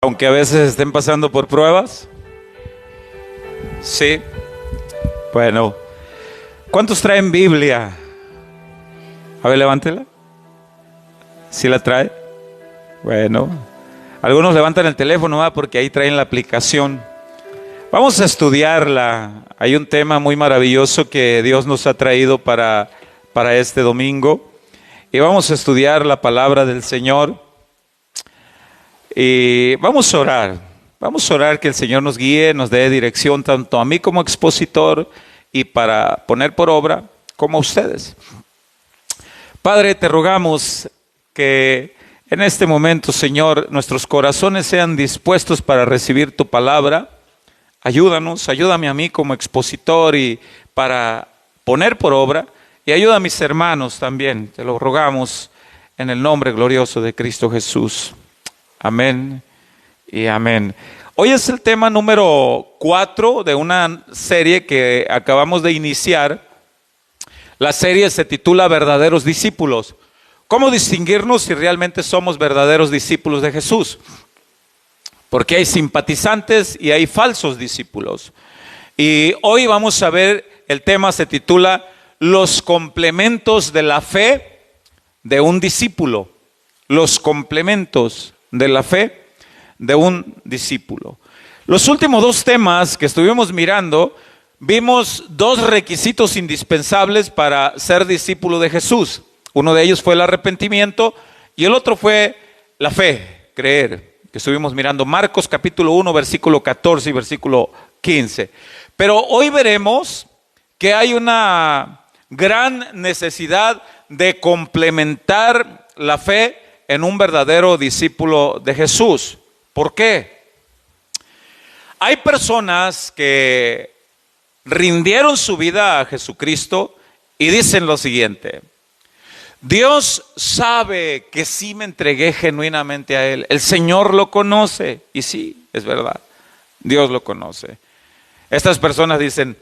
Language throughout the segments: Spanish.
Aunque a veces estén pasando por pruebas. Sí. Bueno. ¿Cuántos traen Biblia? A ver, levántela. ¿Sí la trae? Bueno. Algunos levantan el teléfono, ¿verdad? Porque ahí traen la aplicación. Vamos a estudiarla. Hay un tema muy maravilloso que Dios nos ha traído para este domingo. Y vamos a estudiar la palabra del Señor. Y vamos a orar. Vamos a orar que el Señor nos guíe, nos dé dirección tanto a mí como expositor y para poner por obra como a ustedes. Padre, te rogamos que en este momento, Señor, nuestros corazones sean dispuestos para recibir tu palabra. Ayúdanos, ayúdame a mí como expositor y para poner por obra. Y ayuda a mis hermanos también, te lo rogamos en el nombre glorioso de Cristo Jesús. Amén y amén. Hoy es el tema número 4 de una serie que acabamos de iniciar. La serie se titula Verdaderos Discípulos. ¿Cómo distinguirnos si realmente somos verdaderos discípulos de Jesús? Porque hay simpatizantes y hay falsos discípulos. Y hoy vamos a ver, el tema se titula Los complementos de la fe de un discípulo. Los complementos de la fe de un discípulo. Los últimos dos temas que estuvimos mirando, vimos dos requisitos indispensables para ser discípulo de Jesús. Uno de ellos fue el arrepentimiento y el otro fue la fe, creer, que estuvimos mirando Marcos capítulo 1, versículo 14 y versículo 15. Pero hoy veremos que hay una gran necesidad de complementar la fe en un verdadero discípulo de Jesús. ¿Por qué? Hay personas que rindieron su vida a Jesucristo y dicen lo siguiente: Dios sabe que sí me entregué genuinamente a Él. El Señor lo conoce. Y sí, es verdad, Dios lo conoce. Estas personas dicen: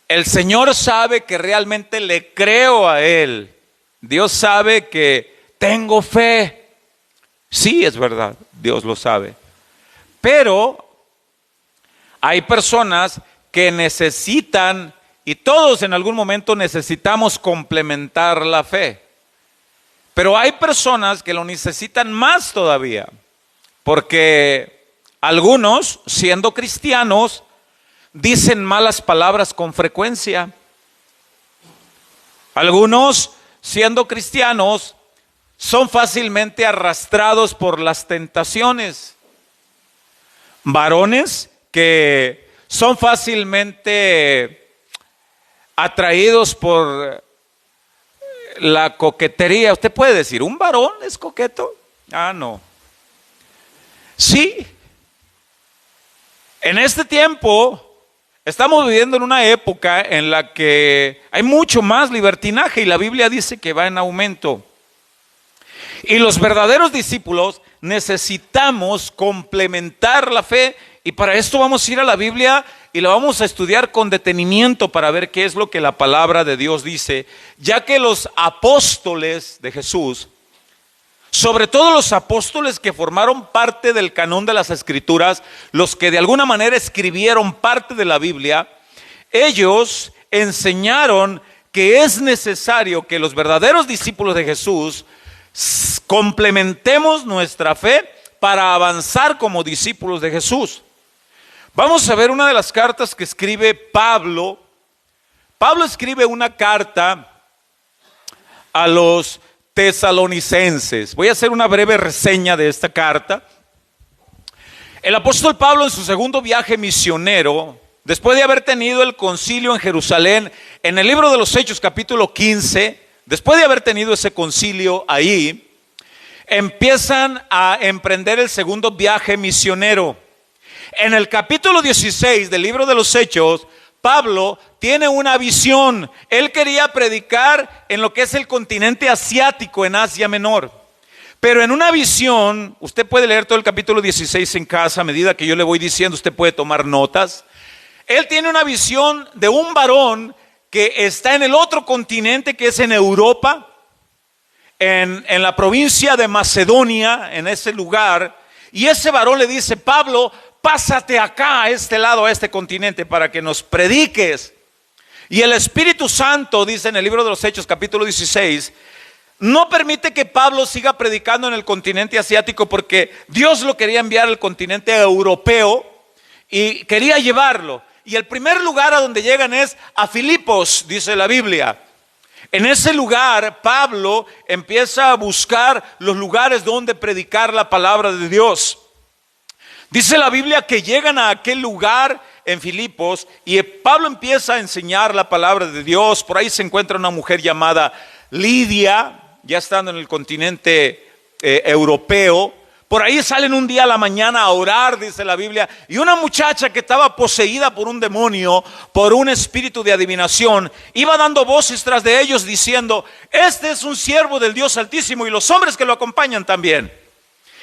el Señor sabe que realmente le creo a Él. Dios sabe que tengo fe. Sí, es verdad, Dios lo sabe. Pero hay personas que necesitan, y todos en algún momento necesitamos complementar la fe. Pero hay personas que lo necesitan más todavía, porque algunos, siendo cristianos, dicen malas palabras con frecuencia. Algunos, siendo cristianos, son fácilmente arrastrados por las tentaciones. Varones que son fácilmente atraídos por la coquetería. Usted puede decir, ¿un varón es coqueto? Ah, no. Sí. En este tiempo estamos viviendo en una época en la que hay mucho más libertinaje y la Biblia dice que va en aumento. Y los verdaderos discípulos necesitamos complementar la fe, y para esto vamos a ir a la Biblia y la vamos a estudiar con detenimiento para ver qué es lo que la palabra de Dios dice, ya que los apóstoles de Jesús, sobre todo los apóstoles que formaron parte del canon de las Escrituras, los que de alguna manera escribieron parte de la Biblia, ellos enseñaron que es necesario que los verdaderos discípulos de Jesús complementemos nuestra fe para avanzar como discípulos de Jesús. Vamos a ver una de las cartas que escribe Pablo. Pablo escribe una carta a los tesalonicenses. Voy a hacer una breve reseña de esta carta. El apóstol Pablo, en su segundo viaje misionero, después de haber tenido el concilio en Jerusalén, en el libro de los Hechos capítulo 15, después de haber tenido ese concilio ahí, empiezan a emprender el segundo viaje misionero. En el capítulo 16 del libro de los Hechos, Pablo tiene una visión. Él quería predicar en lo que es el continente asiático, en Asia Menor. Pero en una visión, usted puede leer todo el capítulo 16 en casa, a medida que yo le voy diciendo, usted puede tomar notas. Él tiene una visión de un varón que está en el otro continente, que es en Europa, en la provincia de Macedonia, en ese lugar, Y ese varón le dice: Pablo, pásate acá, a este lado, a este continente, para que nos prediques. Y el Espíritu Santo, dice en el libro de los Hechos, capítulo 16, no permite que Pablo siga predicando en el continente asiático, porque Dios lo quería enviar al continente europeo y quería llevarlo. Y el primer lugar a donde llegan es a Filipos, dice la Biblia. En ese lugar Pablo empieza a buscar los lugares donde predicar la palabra de Dios. Dice la Biblia que llegan a aquel lugar en Filipos y Pablo empieza a enseñar la palabra de Dios. Por ahí se encuentra una mujer llamada Lidia, ya estando en el continente europeo. Por ahí salen un día a la mañana a orar, dice la Biblia, y una muchacha que estaba poseída por un demonio, por un espíritu de adivinación, iba dando voces tras de ellos diciendo: este es un siervo del Dios Altísimo, y los hombres que lo acompañan también.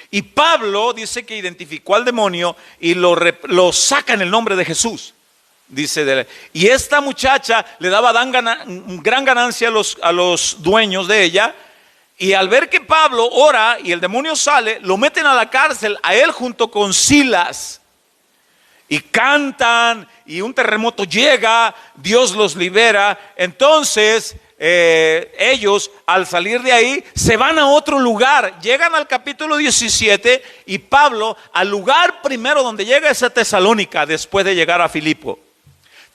Y Pablo dice que identificó al demonio y lo saca en el nombre de Jesús. Y esta muchacha le daba gran ganancia a los dueños de ella. Y al ver que Pablo ora y el demonio sale, lo meten a la cárcel, a él junto con Silas. Y cantan, y un terremoto llega, Dios los libera. Entonces ellos, al salir de ahí, se van a otro lugar. Llegan al capítulo 17 y Pablo, al lugar primero donde llega es a Tesalónica, después de llegar a Filipo.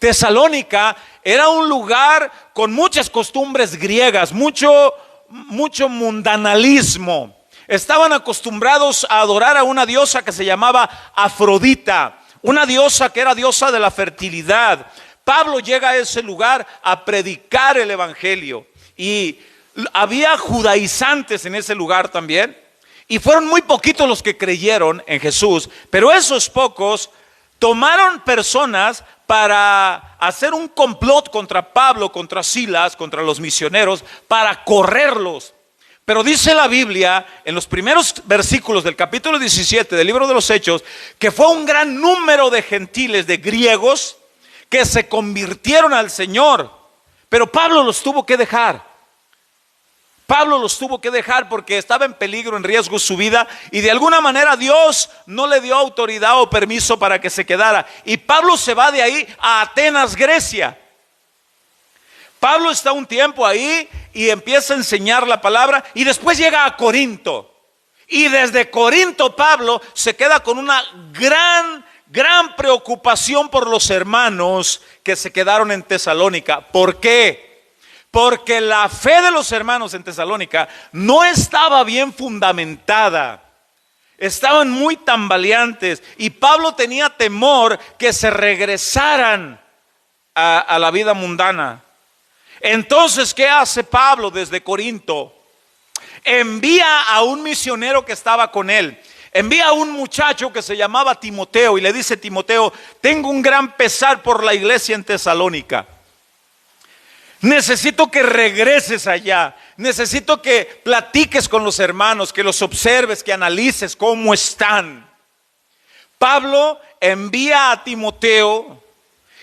Tesalónica era un lugar con muchas costumbres griegas, mucho mundanalismo. Estaban acostumbrados a adorar a una diosa que se llamaba Afrodita, una diosa que era diosa de la fertilidad. Pablo llega a ese lugar a predicar el evangelio, y había judaizantes en ese lugar también, y fueron muy poquitos los que creyeron en Jesús, pero esos pocos tomaron personas para hacer un complot contra Pablo, contra Silas, contra los misioneros, para correrlos. Pero dice la Biblia en los primeros versículos del capítulo 17 del libro de los Hechos, que fue un gran número de gentiles, de griegos, que se convirtieron al Señor. Pero Pablo los tuvo que dejar. Pablo los tuvo que dejar porque estaba en peligro, en riesgo su vida, y de alguna manera Dios no le dio autoridad o permiso para que se quedara. Y Pablo se va de ahí a Atenas, Grecia. Pablo está un tiempo ahí y empieza a enseñar la palabra, y después llega a Corinto. Y desde Corinto Pablo se queda con una gran preocupación por los hermanos que se quedaron en Tesalónica. ¿Por qué? Porque la fe de los hermanos en Tesalónica no estaba bien fundamentada. Estaban muy tambaleantes, y Pablo tenía temor que se regresaran a la vida mundana. Entonces, ¿qué hace Pablo desde Corinto? Envía a un misionero que estaba con él. Envía a un muchacho que se llamaba Timoteo y le dice: Timoteo, tengo un gran pesar por la iglesia en Tesalónica. Necesito que regreses allá. Necesito que platiques con los hermanos, que los observes, que analices cómo están. Pablo envía a Timoteo,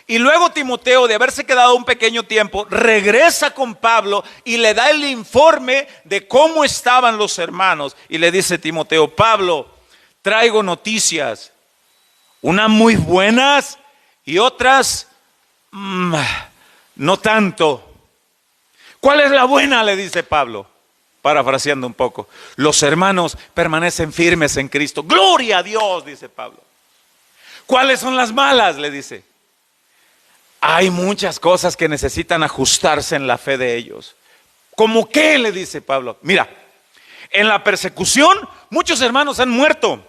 y luego Timoteo, de haberse quedado un pequeño tiempo, regresa con Pablo y le da el informe de cómo estaban los hermanos. Y le dice Timoteo: Pablo, traigo noticias, unas muy buenas y otras no tanto. ¿Cuál es la buena?, le dice Pablo, parafraseando un poco. Los hermanos permanecen firmes en Cristo. Gloria a Dios, dice Pablo. ¿Cuáles son las malas?, le dice. Hay muchas cosas que necesitan ajustarse en la fe de ellos. ¿Cómo qué?, le dice Pablo. Mira, en la persecución muchos hermanos han muerto,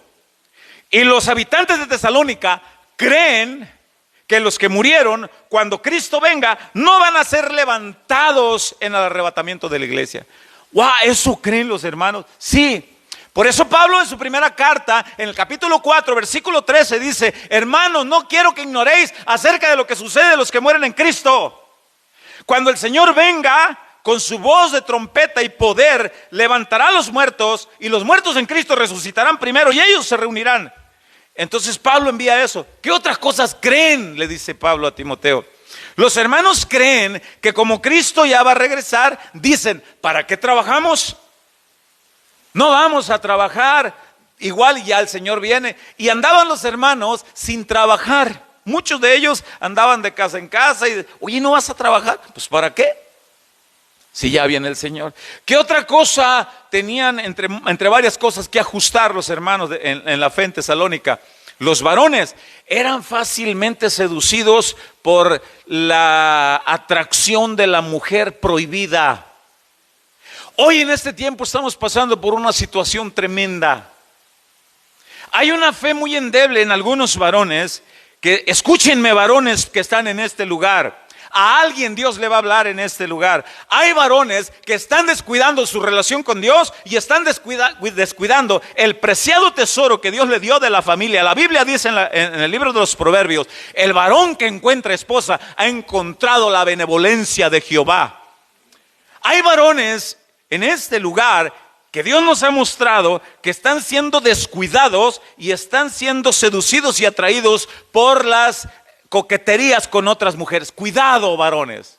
y los habitantes de Tesalónica creen que los que murieron, cuando Cristo venga, no van a ser levantados en el arrebatamiento de la iglesia. ¡Wow! ¿Eso creen los hermanos? Sí. Por eso Pablo en su primera carta, en el capítulo 4, versículo 13, dice: hermanos, no quiero que ignoréis acerca de lo que sucede de los que mueren en Cristo. Cuando el Señor venga con su voz de trompeta y poder, levantará a los muertos, y los muertos en Cristo resucitarán primero, y ellos se reunirán. Entonces Pablo envía eso. ¿Qué otras cosas creen?, le dice Pablo a Timoteo. Los hermanos creen que como Cristo ya va a regresar, dicen: ¿para qué trabajamos? No vamos a trabajar. igual ya el Señor viene. Y andaban los hermanos sin trabajar. Muchos de ellos andaban de casa en casa y, oye, ¿no vas a trabajar? Pues ¿para qué? Si ya viene el Señor. ¿Qué otra cosa tenían entre varias cosas que ajustar los hermanos en la fe en Tesalónica? Los varones eran fácilmente seducidos por la atracción de la mujer prohibida. Hoy en este tiempo estamos pasando por una situación tremenda. Hay una fe muy endeble en algunos varones que, escúchenme varones que están en este lugar, a alguien Dios le va a hablar en este lugar. Hay varones que están descuidando su relación con Dios y están descuidando el preciado tesoro que Dios le dio de la familia. La Biblia dice en el libro de los Proverbios, el varón que encuentra esposa ha encontrado la benevolencia de Jehová. Hay varones en este lugar que Dios nos ha mostrado que están siendo descuidados y están siendo seducidos y atraídos por las coqueterías con otras mujeres. Cuidado, varones.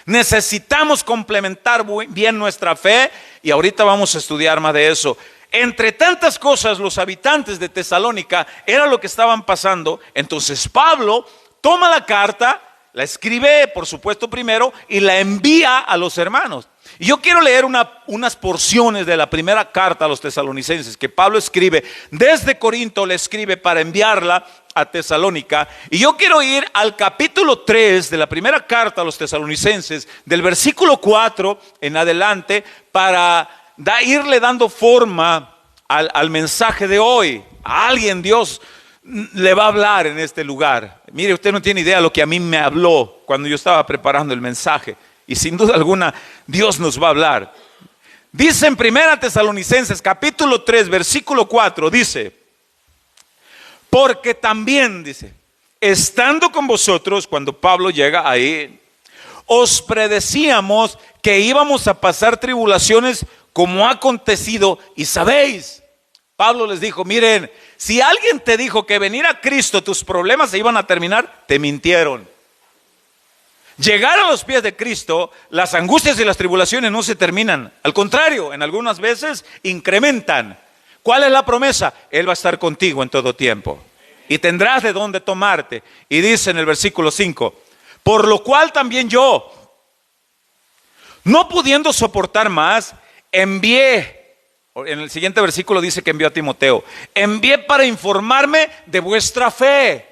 Necesitamos complementar bien nuestra fe y ahorita vamos a estudiar más de eso. Entre tantas cosas, los habitantes de Tesalónica era lo que estaban pasando. Entonces Pablo toma la carta, la escribe, por supuesto, primero y la envía a los hermanos. Y yo quiero leer unas porciones de la primera carta a los tesalonicenses que Pablo escribe desde Corinto, le escribe para enviarla a Tesalónica. Y yo quiero ir al capítulo 3 de la primera carta a los tesalonicenses, del versículo 4 en adelante, para irle dando forma al mensaje de hoy. A alguien Dios le va a hablar en este lugar. Mire, usted no tiene idea lo que a mí me habló cuando yo estaba preparando el mensaje. Y sin duda alguna Dios nos va a hablar. Dice en primera Tesalonicenses capítulo 3 versículo 4, dice: porque también, dice, estando con vosotros, cuando Pablo llega ahí, os predecíamos que íbamos a pasar tribulaciones como ha acontecido y sabéis. Pablo les dijo, miren, si alguien te dijo que venir a Cristo tus problemas se iban a terminar, te mintieron. Llegar a los pies de Cristo, las angustias y las tribulaciones no se terminan. Al contrario, en algunas veces incrementan. ¿Cuál es la promesa? Él va a estar contigo en todo tiempo. Y tendrás de dónde tomarte. Y dice en el versículo 5, por lo cual también yo, no pudiendo soportar más, envié. En el siguiente versículo dice que envió a Timoteo. Envié para informarme de vuestra fe.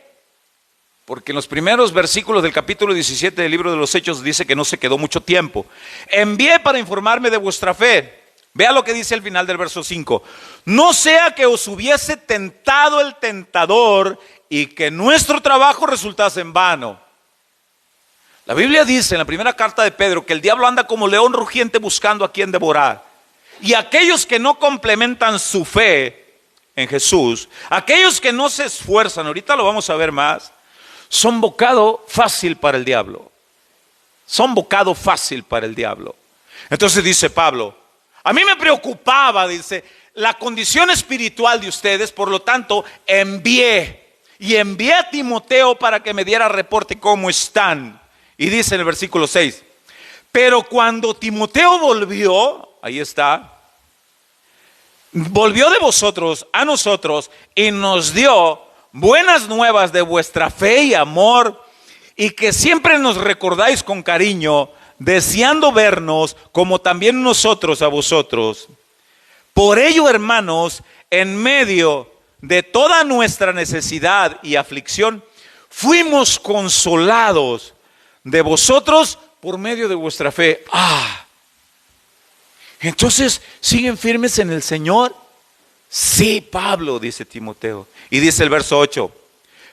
Porque en los primeros versículos del capítulo 17 del libro de los Hechos dice que no se quedó mucho tiempo. Envié para informarme de vuestra fe. Vea lo que dice al final del verso 5. No sea que os hubiese tentado el tentador y que nuestro trabajo resultase en vano. La Biblia dice en la primera carta de Pedro que el diablo anda como león rugiente buscando a quien devorar. Y aquellos que no complementan su fe en Jesús, aquellos que no se esfuerzan, ahorita lo vamos a ver más, son bocado fácil para el diablo. Son bocado fácil para el diablo. Entonces dice Pablo, a mí me preocupaba, dice, la condición espiritual de ustedes, por lo tanto, envié a Timoteo para que me diera reporte cómo están. Y dice en el versículo 6, pero cuando Timoteo volvió, ahí está, volvió de vosotros a nosotros y nos dio buenas nuevas de vuestra fe y amor, y que siempre nos recordáis con cariño, deseando vernos como también nosotros a vosotros. Por ello, hermanos, en medio de toda nuestra necesidad y aflicción, fuimos consolados de vosotros por medio de vuestra fe. Entonces, ¿siguen firmes en el Señor? Sí, Pablo, dice Timoteo. Y dice el verso 8,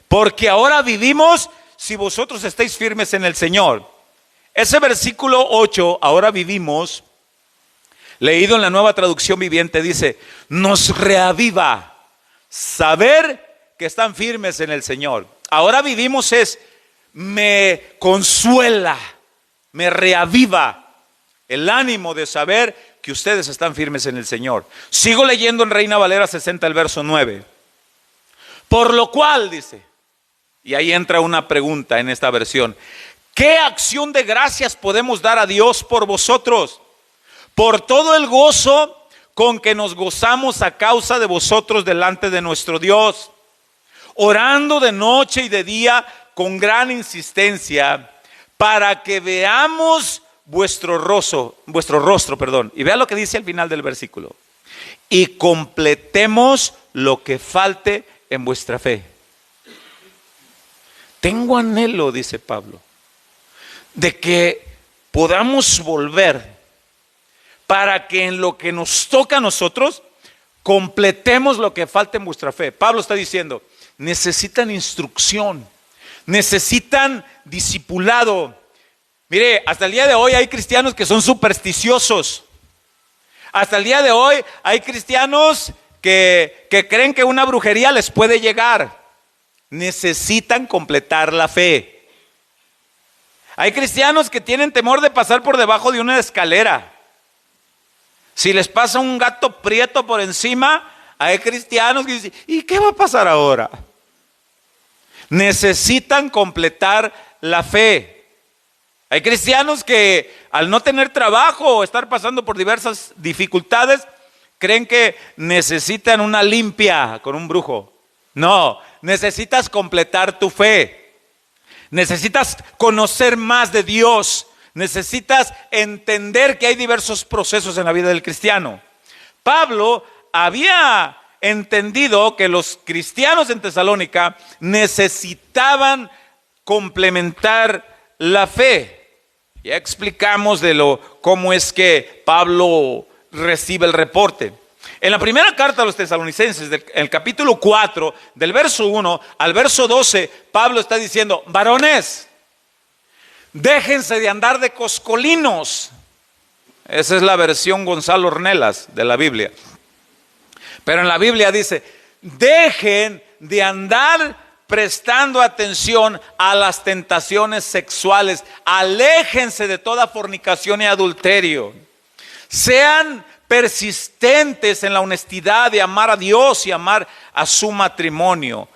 porque ahora vivimos si vosotros estáis firmes en el Señor. Ese versículo 8, ahora vivimos, leído en la Nueva Traducción Viviente, dice, nos reaviva saber que están firmes en el Señor. Ahora vivimos me consuela, me reaviva el ánimo de saber que ustedes están firmes en el Señor. Sigo leyendo en Reina Valera 60 el verso 9. Por lo cual, dice, y ahí entra una pregunta en esta versión, ¿qué acción de gracias podemos dar a Dios por vosotros? Por todo el gozo con que nos gozamos a causa de vosotros delante de nuestro Dios, orando de noche y de día con gran insistencia, para que veamos vuestro rostro, y vea lo que dice al final del versículo, y completemos lo que falte en vuestra fe. Tengo anhelo, dice Pablo, de que podamos volver para que en lo que nos toca a nosotros completemos lo que falta en vuestra fe. Pablo está diciendo, necesitan instrucción, necesitan discipulado. Mire, hasta el día de hoy hay cristianos que son supersticiosos. Hasta el día de hoy hay cristianos que creen que una brujería les puede llegar. Necesitan completar la fe. Hay cristianos que tienen temor de pasar por debajo de una escalera. Si les pasa un gato prieto por encima, hay cristianos que dicen, ¿y qué va a pasar ahora? Necesitan completar la fe. Hay cristianos que al no tener trabajo o estar pasando por diversas dificultades, creen que necesitan una limpia con un brujo. No, necesitas completar tu fe. Necesitas conocer más de Dios. Necesitas entender que hay diversos procesos en la vida del cristiano. Pablo había entendido que los cristianos en Tesalónica necesitaban complementar la fe. Ya explicamos cómo es que Pablo recibe el reporte. En la primera carta a los tesalonicenses, en el capítulo 4, del verso 1 al verso 12, Pablo está diciendo, varones, déjense de andar de coscolinos. Esa es la versión Gonzalo Ornelas de la Biblia. Pero en la Biblia dice, dejen de andar prestando atención a las tentaciones sexuales. Aléjense de toda fornicación y adulterio. Sean persistentes en la honestidad de amar a Dios y amar a su matrimonio.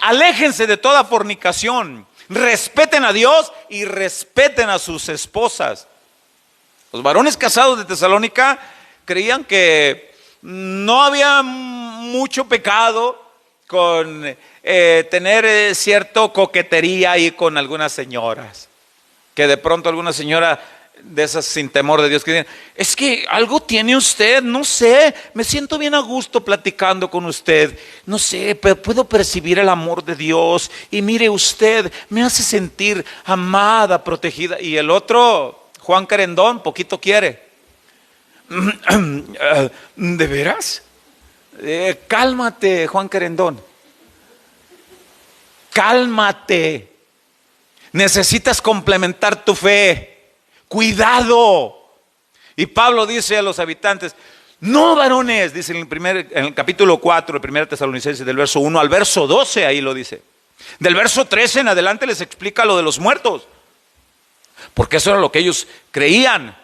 Aléjense de toda fornicación. Respeten a Dios y respeten a sus esposas. Los varones casados de Tesalónica creían que no había mucho pecado con tener cierta coquetería ahí con algunas señoras. Que de pronto alguna señora de esas sin temor de Dios que dicen, es que algo tiene usted, no sé, me siento bien a gusto platicando con usted, no sé, pero puedo percibir el amor de Dios y mire usted, me hace sentir amada, protegida. Y el otro, Juan Querendón, poquito quiere. ¿De veras? Cálmate, Juan Querendón. Cálmate. Necesitas complementar tu fe. Cuidado. Y Pablo dice a los habitantes, no varones, dice en el capítulo 4, el 1 Tesalonicenses, del verso 1 al verso 12, ahí lo dice. Del verso 13 en adelante les explica lo de los muertos. Porque eso era lo que ellos creían.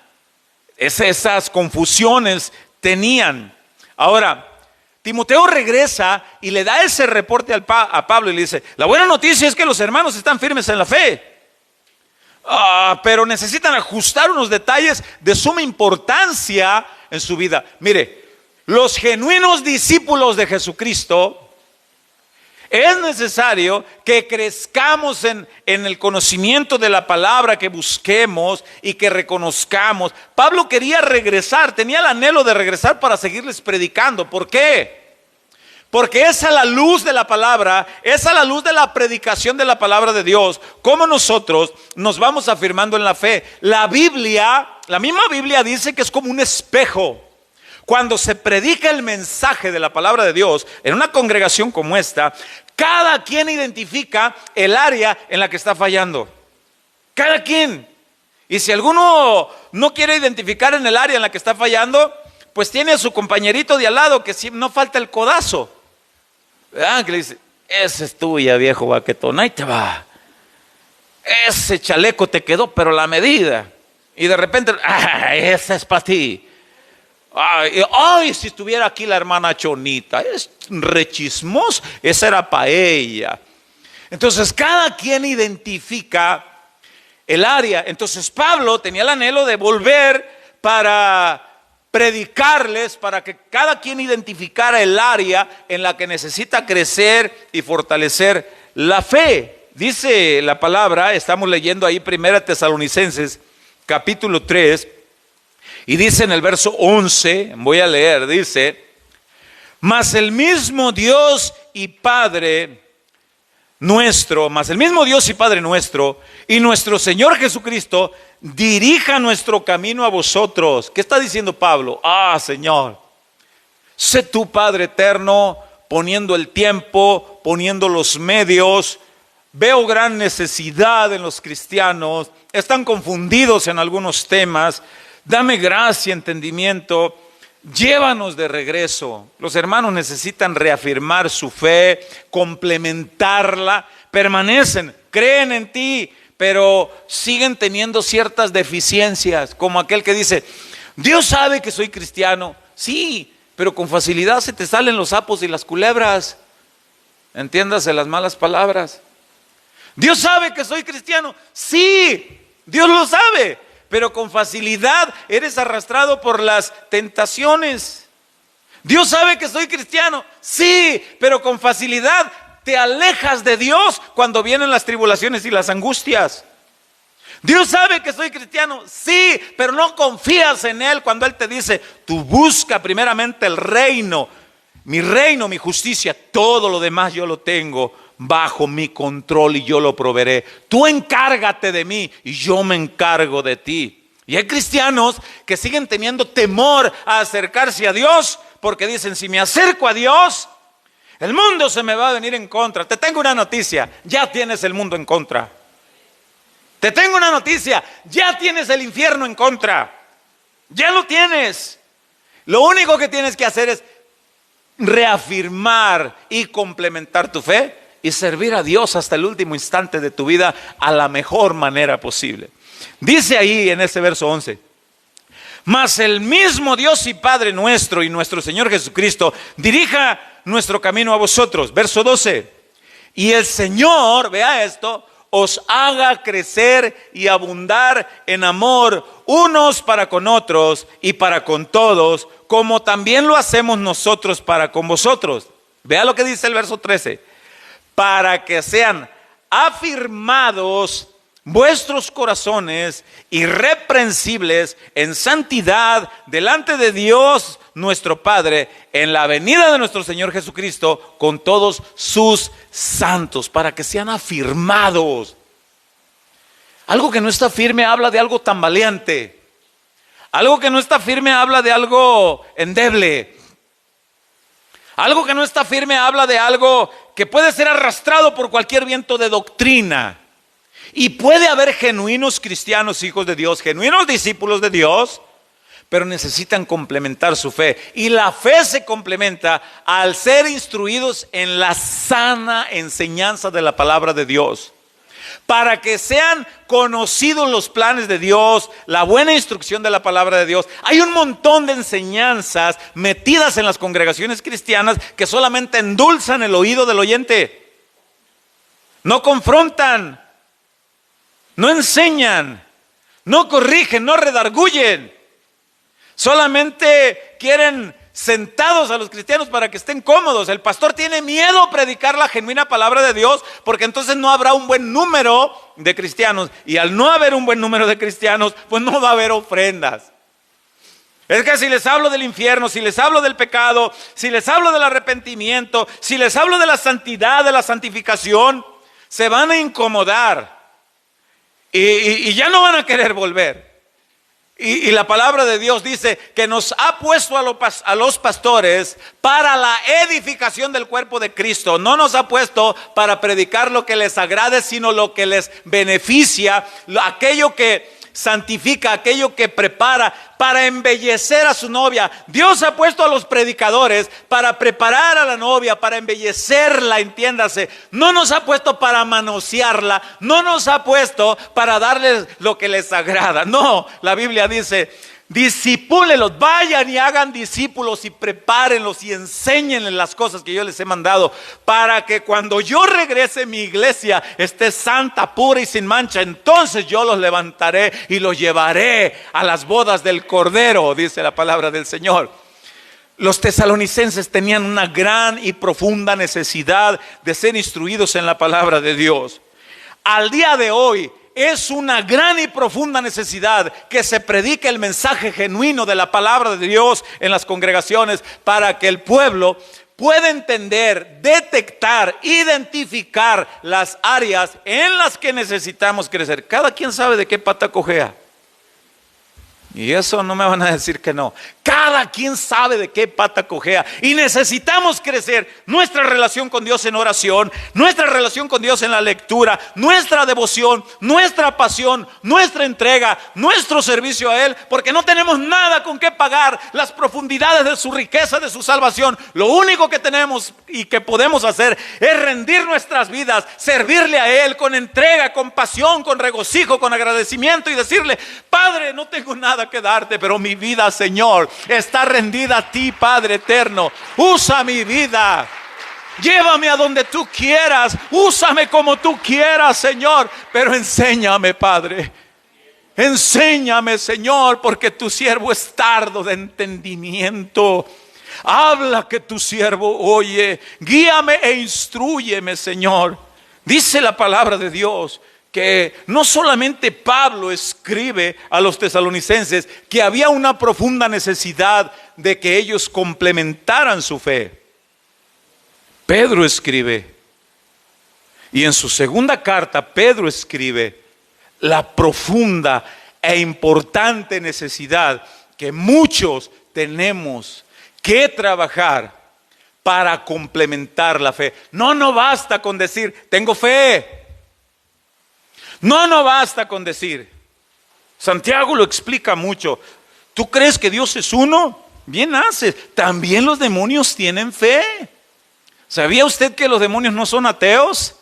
Esas confusiones tenían. Ahora, Timoteo regresa y le da ese reporte a Pablo y le dice, la buena noticia es que los hermanos están firmes en la fe. Pero necesitan ajustar unos detalles de suma importancia en su vida. Mire, los genuinos discípulos de Jesucristo, es necesario que crezcamos en el conocimiento de la palabra, que busquemos y que reconozcamos. Pablo quería regresar, tenía el anhelo de regresar para seguirles predicando. ¿Por qué? Porque es a la luz de la palabra, es a la luz de la predicación de la palabra de Dios, como nosotros nos vamos afirmando en la fe. La Biblia, la misma Biblia dice que es como un espejo. Cuando se predica el mensaje de la palabra de Dios en una congregación como esta, cada quien identifica el área en la que está fallando. Cada quien. Y si alguno no quiere identificar en el área en la que está fallando, pues tiene a su compañerito de al lado que si no falta el codazo. ¿Verdad? Que le dice, esa es tuya, viejo baquetón, ahí te va. Ese chaleco te quedó, pero la medida. Y de repente, esa es para ti. Ay, si estuviera aquí la hermana Chonita, es rechismoso, esa era para ella. Entonces cada quien identifica el área. Entonces Pablo tenía el anhelo de volver para predicarles para que cada quien identificara el área en la que necesita crecer y fortalecer la fe. Dice la palabra, estamos leyendo ahí 1 Tesalonicenses capítulo 3, y dice en el verso 11, voy a leer, dice: mas el mismo Dios y Padre nuestro, y nuestro Señor Jesucristo dirija nuestro camino a vosotros. ¿Qué está diciendo Pablo? Señor, sé tú, Padre eterno, poniendo el tiempo, poniendo los medios. Veo gran necesidad en los cristianos, están confundidos en algunos temas. Dame gracia, entendimiento, llévanos de regreso. Los hermanos necesitan reafirmar su fe, complementarla, permanecen, creen en ti, pero siguen teniendo ciertas deficiencias, como aquel que dice: Dios sabe que soy cristiano. Sí, pero con facilidad se te salen los sapos y las culebras. Entiéndase las malas palabras. Dios sabe que soy cristiano. Sí, Dios lo sabe, pero con facilidad eres arrastrado por las tentaciones. Dios sabe que soy cristiano. Sí, pero con facilidad te alejas de Dios cuando vienen las tribulaciones y las angustias. Dios sabe que soy cristiano. Sí, pero no confías en Él cuando Él te dice: tú busca primeramente el reino, mi justicia, todo lo demás yo lo tengo bajo mi control y yo lo proveeré. Tú encárgate de mí y yo me encargo de ti. Y hay cristianos que siguen teniendo temor a acercarse a Dios porque dicen: si me acerco a Dios, el mundo se me va a venir en contra. Te tengo una noticia: ya tienes el mundo en contra. Te tengo una noticia: ya tienes el infierno en contra. Ya lo tienes. Lo único que tienes que hacer es reafirmar y complementar tu fe y servir a Dios hasta el último instante de tu vida a la mejor manera posible. Dice ahí en ese verso 11: mas el mismo Dios y Padre nuestro y nuestro Señor Jesucristo dirija nuestro camino a vosotros. Verso 12: y el Señor, vea esto, os haga crecer y abundar en amor unos para con otros y para con todos, como también lo hacemos nosotros para con vosotros. Vea lo que dice el verso 13: para que sean afirmados vuestros corazones irreprensibles en santidad delante de Dios nuestro Padre en la venida de nuestro Señor Jesucristo con todos sus santos. Para que sean afirmados. Algo que no está firme habla de algo tambaleante. Algo que no está firme habla de algo endeble. Algo que no está firme habla de algo que puede ser arrastrado por cualquier viento de doctrina. Y puede haber genuinos cristianos, hijos de Dios, genuinos discípulos de Dios, pero necesitan complementar su fe. Y la fe se complementa al ser instruidos en la sana enseñanza de la palabra de Dios. Para que sean conocidos los planes de Dios, la buena instrucción de la palabra de Dios. Hay un montón de enseñanzas metidas en las congregaciones cristianas que solamente endulzan el oído del oyente. No confrontan, no enseñan, no corrigen, no redarguyen. Solamente quieren sentados a los cristianos para que estén cómodos. El pastor tiene miedo a predicar la genuina palabra de Dios, porque entonces no habrá un buen número de cristianos. Y al no haber un buen número de cristianos, pues no va a haber ofrendas. Es que si les hablo del infierno, si les hablo del pecado, si les hablo del arrepentimiento, si les hablo de la santidad, de la santificación, se van a incomodar y ya no van a querer volver. Y la palabra de Dios dice que nos ha puesto a los pastores para la edificación del cuerpo de Cristo. No nos ha puesto para predicar lo que les agrade, sino lo que les beneficia, aquello que santifica, aquello que prepara para embellecer a su novia. Dios ha puesto a los predicadores para preparar a la novia, para embellecerla, entiéndase. No nos ha puesto para manosearla, no nos ha puesto para darles lo que les agrada. No, la Biblia dice: discípulenlos, vayan y hagan discípulos y prepárenlos y enséñenles las cosas que yo les he mandado, para que cuando yo regrese mi iglesia esté santa, pura y sin mancha. Entonces yo los levantaré y los llevaré a las bodas del Cordero, dice la palabra del Señor. Los tesalonicenses tenían una gran y profunda necesidad de ser instruidos en la palabra de Dios. Al día de hoy es una gran y profunda necesidad que se predique el mensaje genuino de la palabra de Dios en las congregaciones, para que el pueblo pueda entender, detectar, identificar las áreas en las que necesitamos crecer. Cada quien sabe de qué pata cojea. Y eso no me van a decir que no. Cada quien sabe de qué pata cojea. Y necesitamos crecer nuestra relación con Dios en oración, nuestra relación con Dios en la lectura, nuestra devoción, nuestra pasión, nuestra entrega, nuestro servicio a Él, porque no tenemos nada con qué pagar las profundidades de su riqueza, de su salvación. Lo único que tenemos y que podemos hacer es rendir nuestras vidas, servirle a Él con entrega, con pasión, con regocijo, con agradecimiento, y decirle: Padre, no tengo nada que darte, pero mi vida, Señor, está rendida a ti, Padre eterno. Usa mi vida, llévame a donde tú quieras, úsame como tú quieras, Señor, pero enséñame, Padre. Enséñame, Señor, porque tu siervo es tardo de entendimiento. Habla, que tu siervo oye. Guíame e instrúyeme, Señor. Dice la palabra de Dios que no solamente Pablo escribe a los tesalonicenses que había una profunda necesidad de que ellos complementaran su fe. Pedro escribe, y en su segunda carta Pedro escribe la profunda e importante necesidad que muchos tenemos que trabajar para complementar la fe. No basta con decir tengo fe. No basta con decir. Santiago lo explica mucho. ¿Tú crees que Dios es uno? Bien haces. También los demonios tienen fe. ¿Sabía usted que los demonios no son ateos?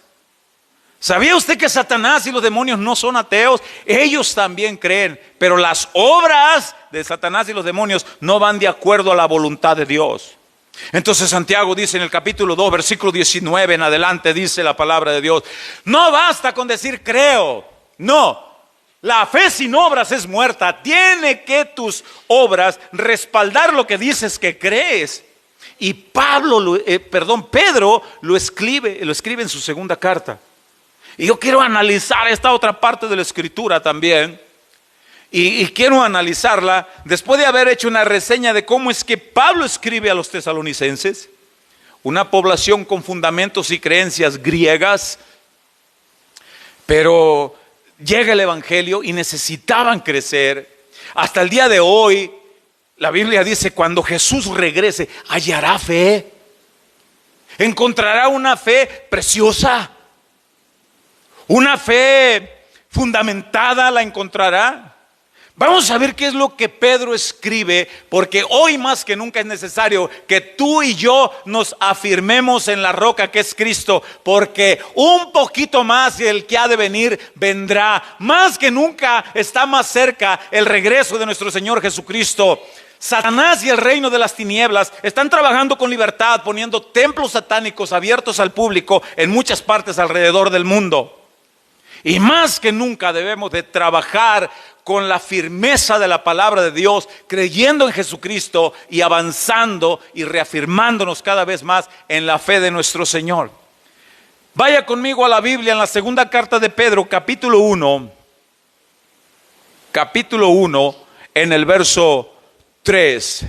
¿Sabía usted que Satanás y los demonios no son ateos? Ellos también creen, pero las obras de Satanás y los demonios no van de acuerdo a la voluntad de Dios. Entonces Santiago dice en el capítulo 2, versículo 19 en adelante, dice la palabra de Dios: no basta con decir creo. No, la fe sin obras es muerta. Tiene que tus obras respaldar lo que dices que crees. Y Pedro lo escribe en su segunda carta. Y yo quiero analizar esta otra parte de la escritura también. Y quiero analizarla después de haber hecho una reseña de cómo es que Pablo escribe a los tesalonicenses, una población con fundamentos y creencias griegas, pero llega el evangelio y necesitaban crecer. Hasta el día de hoy, la Biblia dice: cuando Jesús regrese, hallará fe, encontrará una fe preciosa, una fe fundamentada, la encontrará. Vamos a ver qué es lo que Pedro escribe, porque hoy más que nunca es necesario que tú y yo nos afirmemos en la roca que es Cristo, porque un poquito más y el que ha de venir vendrá. Más que nunca está más cerca el regreso de nuestro Señor Jesucristo. Satanás y el reino de las tinieblas están trabajando con libertad, poniendo templos satánicos abiertos al público en muchas partes alrededor del mundo. Y más que nunca debemos de trabajar con la firmeza de la palabra de Dios, creyendo en Jesucristo y avanzando y reafirmándonos cada vez más en la fe de nuestro Señor. Vaya conmigo a la Biblia en la segunda carta de Pedro, capítulo 1, en el verso 3.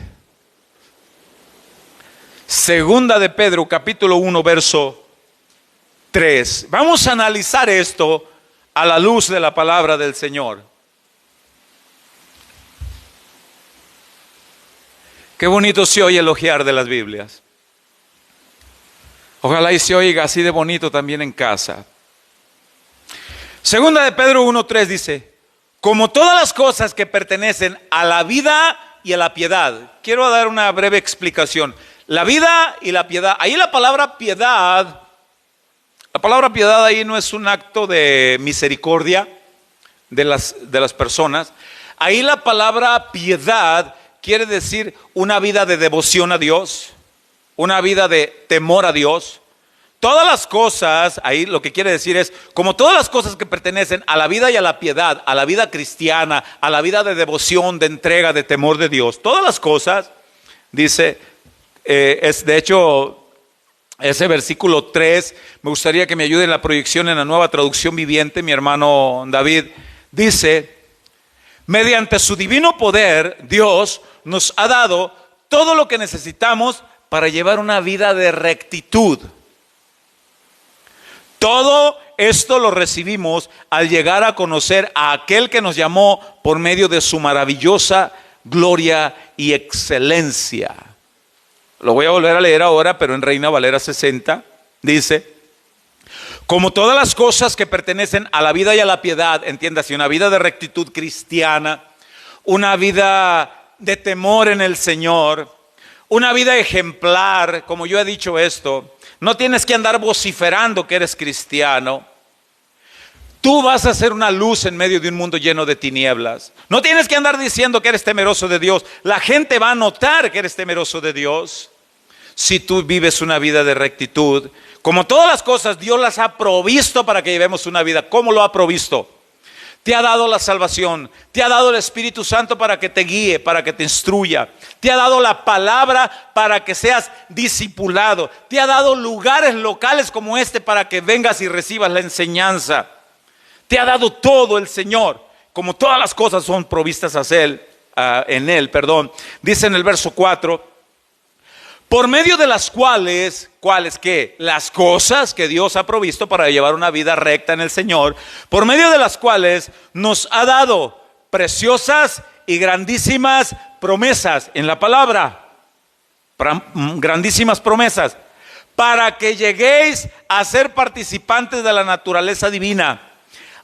Segunda de Pedro, capítulo 1, verso 3. Vamos a analizar esto a la luz de la palabra del Señor. Qué bonito se oye elogiar de las Biblias. Ojalá y se oiga así de bonito también en casa. Segunda de Pedro 1:3 dice: como todas las cosas que pertenecen a la vida y a la piedad. Quiero dar una breve explicación. La vida y la piedad. Ahí la palabra piedad ahí no es un acto de misericordia de las personas. Ahí la palabra piedad quiere decir una vida de devoción a Dios, una vida de temor a Dios. Todas las cosas, ahí lo que quiere decir es, como todas las cosas que pertenecen a la vida y a la piedad, a la vida cristiana, a la vida de devoción, de entrega, de temor de Dios, todas las cosas, dice, es de hecho, ese versículo 3, me gustaría que me ayude en la proyección en la Nueva Traducción Viviente, mi hermano David, dice, mediante su divino poder, Dios nos ha dado todo lo que necesitamos para llevar una vida de rectitud. Todo esto lo recibimos al llegar a conocer a aquel que nos llamó por medio de su maravillosa gloria y excelencia. Lo voy a volver a leer ahora, pero en Reina Valera 60, dice, como todas las cosas que pertenecen a la vida y a la piedad, entiéndase, una vida de rectitud cristiana, una vida de temor en el Señor, una vida ejemplar, como yo he dicho esto, no tienes que andar vociferando que eres cristiano. Tú vas a ser una luz en medio de un mundo lleno de tinieblas. No tienes que andar diciendo que eres temeroso de Dios. La gente va a notar que eres temeroso de Dios si tú vives una vida de rectitud. Como todas las cosas, Dios las ha provisto para que llevemos una vida. ¿Cómo lo ha provisto? Te ha dado la salvación, te ha dado el Espíritu Santo para que te guíe, para que te instruya. Te ha dado la palabra para que seas discipulado. Te ha dado lugares locales como este para que vengas y recibas la enseñanza. Te ha dado todo el Señor, como todas las cosas son provistas en Él. Dice en el verso 4, por medio de las cuales, ¿cuáles qué? Las cosas que Dios ha provisto para llevar una vida recta en el Señor, por medio de las cuales nos ha dado preciosas y grandísimas promesas en la palabra, grandísimas promesas, para que lleguéis a ser participantes de la naturaleza divina,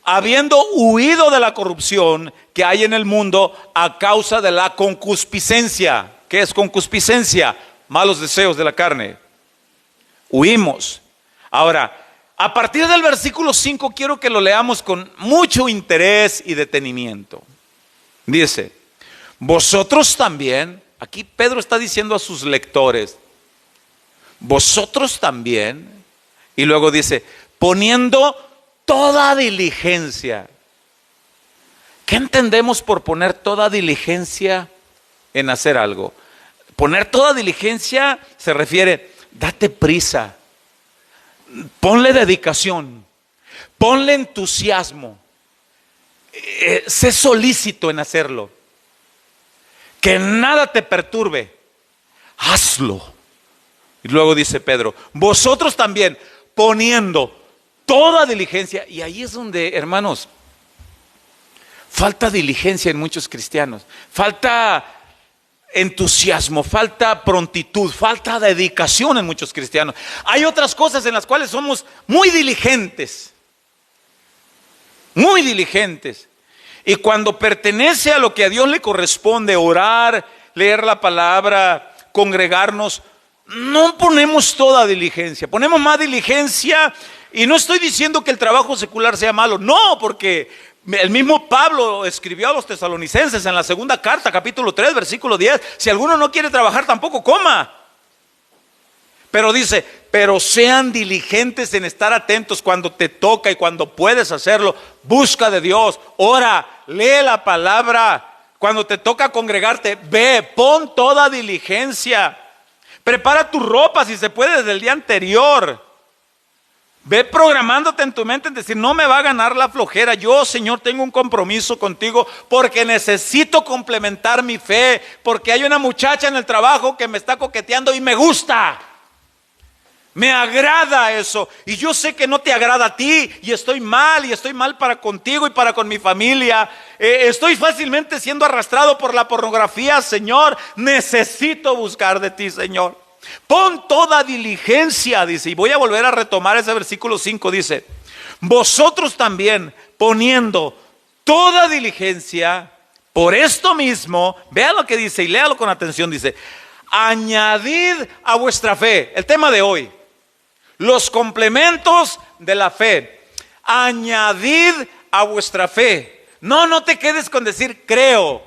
habiendo huido de la corrupción que hay en el mundo a causa de la concupiscencia. ¿Qué es concupiscencia? Malos deseos de la carne. Huimos. Ahora, a partir del versículo 5 quiero que lo leamos con mucho interés y detenimiento. Dice, vosotros también, aquí Pedro está diciendo a sus lectores, vosotros también, y luego dice, poniendo toda diligencia. ¿Qué entendemos por poner toda diligencia en hacer algo? Poner toda diligencia se refiere, date prisa, ponle dedicación, ponle entusiasmo, sé solícito en hacerlo, que nada te perturbe, hazlo. Y luego dice Pedro, vosotros también poniendo toda diligencia, y ahí es donde, hermanos, falta diligencia en muchos cristianos, falta entusiasmo, falta prontitud, falta dedicación en muchos cristianos. Hay otras cosas en las cuales somos muy diligentes, y cuando pertenece a lo que a Dios le corresponde, orar, leer la palabra, congregarnos, no ponemos toda diligencia, ponemos más diligencia. Y no estoy diciendo que el trabajo secular sea malo, no, porque el mismo Pablo escribió a los tesalonicenses en la segunda carta, capítulo 3, versículo 10, si alguno no quiere trabajar, tampoco coma. Pero dice, pero sean diligentes en estar atentos cuando te toca y cuando puedes hacerlo. Busca de Dios, ora, lee la palabra. Cuando te toca congregarte, ve, pon toda diligencia. Prepara tu ropa si se puede desde el día anterior. Ve programándote en tu mente en decir, no me va a ganar la flojera. Yo, Señor, tengo un compromiso contigo porque necesito complementar mi fe, porque hay una muchacha en el trabajo que me está coqueteando y me gusta. Me agrada eso. Y yo sé que no te agrada a ti y estoy mal para contigo y para con mi familia. Estoy fácilmente siendo arrastrado por la pornografía, Señor. Necesito buscar de ti, Señor. Pon toda diligencia, dice, y voy a volver a retomar ese versículo 5, dice, vosotros también poniendo toda diligencia, por esto mismo, vea lo que dice y léalo con atención, dice, añadid a vuestra fe, el tema de hoy, los complementos de la fe, añadid a vuestra fe No te quedes con decir creo.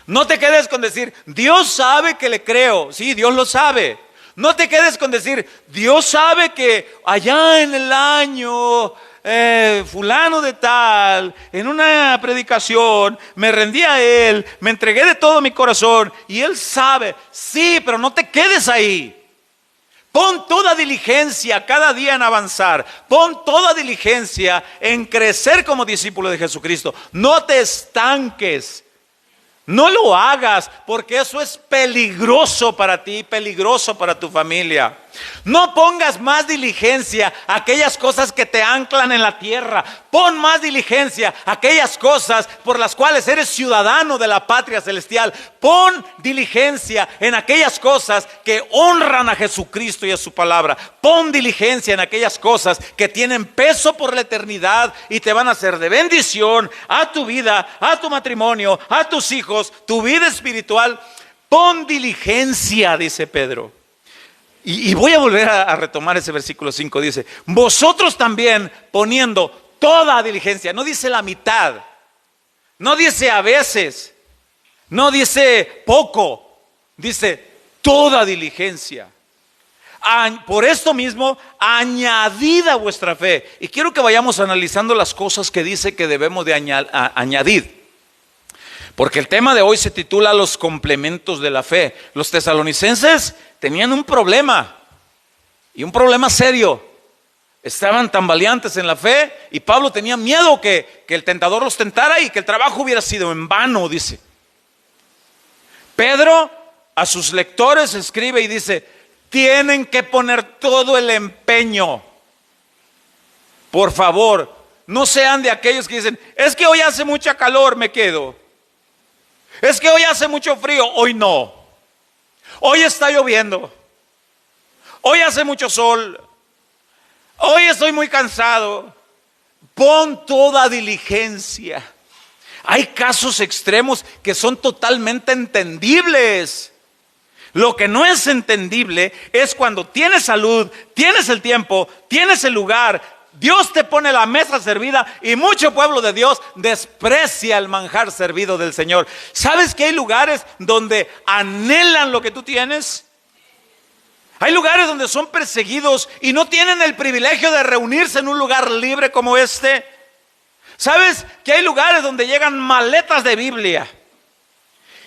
No te quedes con decir Dios sabe que le creo. Sí, Dios lo sabe. No te quedes con decir Dios sabe que allá en el año fulano de tal, en una predicación, me rendí a Él, me entregué de todo mi corazón y Él sabe. Sí, pero no te quedes ahí. Pon toda diligencia cada día en avanzar. Pon toda diligencia en crecer como discípulo de Jesucristo. No te estanques. No lo hagas, porque eso es peligroso para ti, peligroso para tu familia. No pongas más diligencia a aquellas cosas que te anclan en la tierra. Pon más diligencia a aquellas cosas por las cuales eres ciudadano de la patria celestial. Pon diligencia en aquellas cosas que honran a Jesucristo y a su palabra. Pon diligencia en aquellas cosas que tienen peso por la eternidad y te van a hacer de bendición a tu vida, a tu matrimonio, a tus hijos, tu vida espiritual. Pon diligencia, dice Pedro. Y voy a volver a retomar ese versículo 5. Dice, vosotros también poniendo toda diligencia. No dice la mitad. No dice a veces. No dice poco. Dice toda diligencia. Por esto mismo, añadid a vuestra fe. Y quiero que vayamos analizando las cosas que dice que debemos de añadir. Porque el tema de hoy se titula los complementos de la fe. Los tesalonicenses tenían un problema, y un problema serio. Estaban tambaleantes en la fe, y Pablo tenía miedo que el tentador los tentara y que el trabajo hubiera sido en vano, dice. Pedro a sus lectores escribe y dice, tienen que poner todo el empeño. Por favor, no sean de aquellos que dicen, es que hoy hace mucha calor, me quedo. Es que hoy hace mucho frío, hoy no. Hoy está lloviendo. Hoy hace mucho sol. Hoy estoy muy cansado. Pon toda diligencia. Hay casos extremos que son totalmente entendibles. Lo que no es entendible es cuando tienes salud, tienes el tiempo, tienes el lugar, Dios te pone la mesa servida y mucho pueblo de Dios desprecia el manjar servido del Señor. ¿Sabes que hay lugares donde anhelan lo que tú tienes? Hay lugares donde son perseguidos y no tienen el privilegio de reunirse en un lugar libre como este. ¿Sabes que hay lugares donde llegan maletas de Biblia?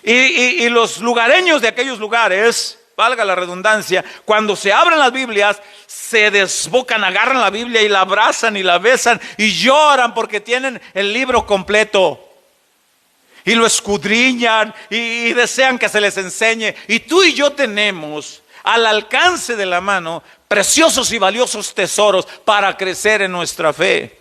Y los lugareños de aquellos lugares, valga la redundancia, cuando se abren las Biblias, se desbocan, agarran la Biblia y la abrazan y la besan y lloran porque tienen el libro completo. Y lo escudriñan y desean que se les enseñe. Y tú y yo tenemos al alcance de la mano preciosos y valiosos tesoros para crecer en nuestra fe.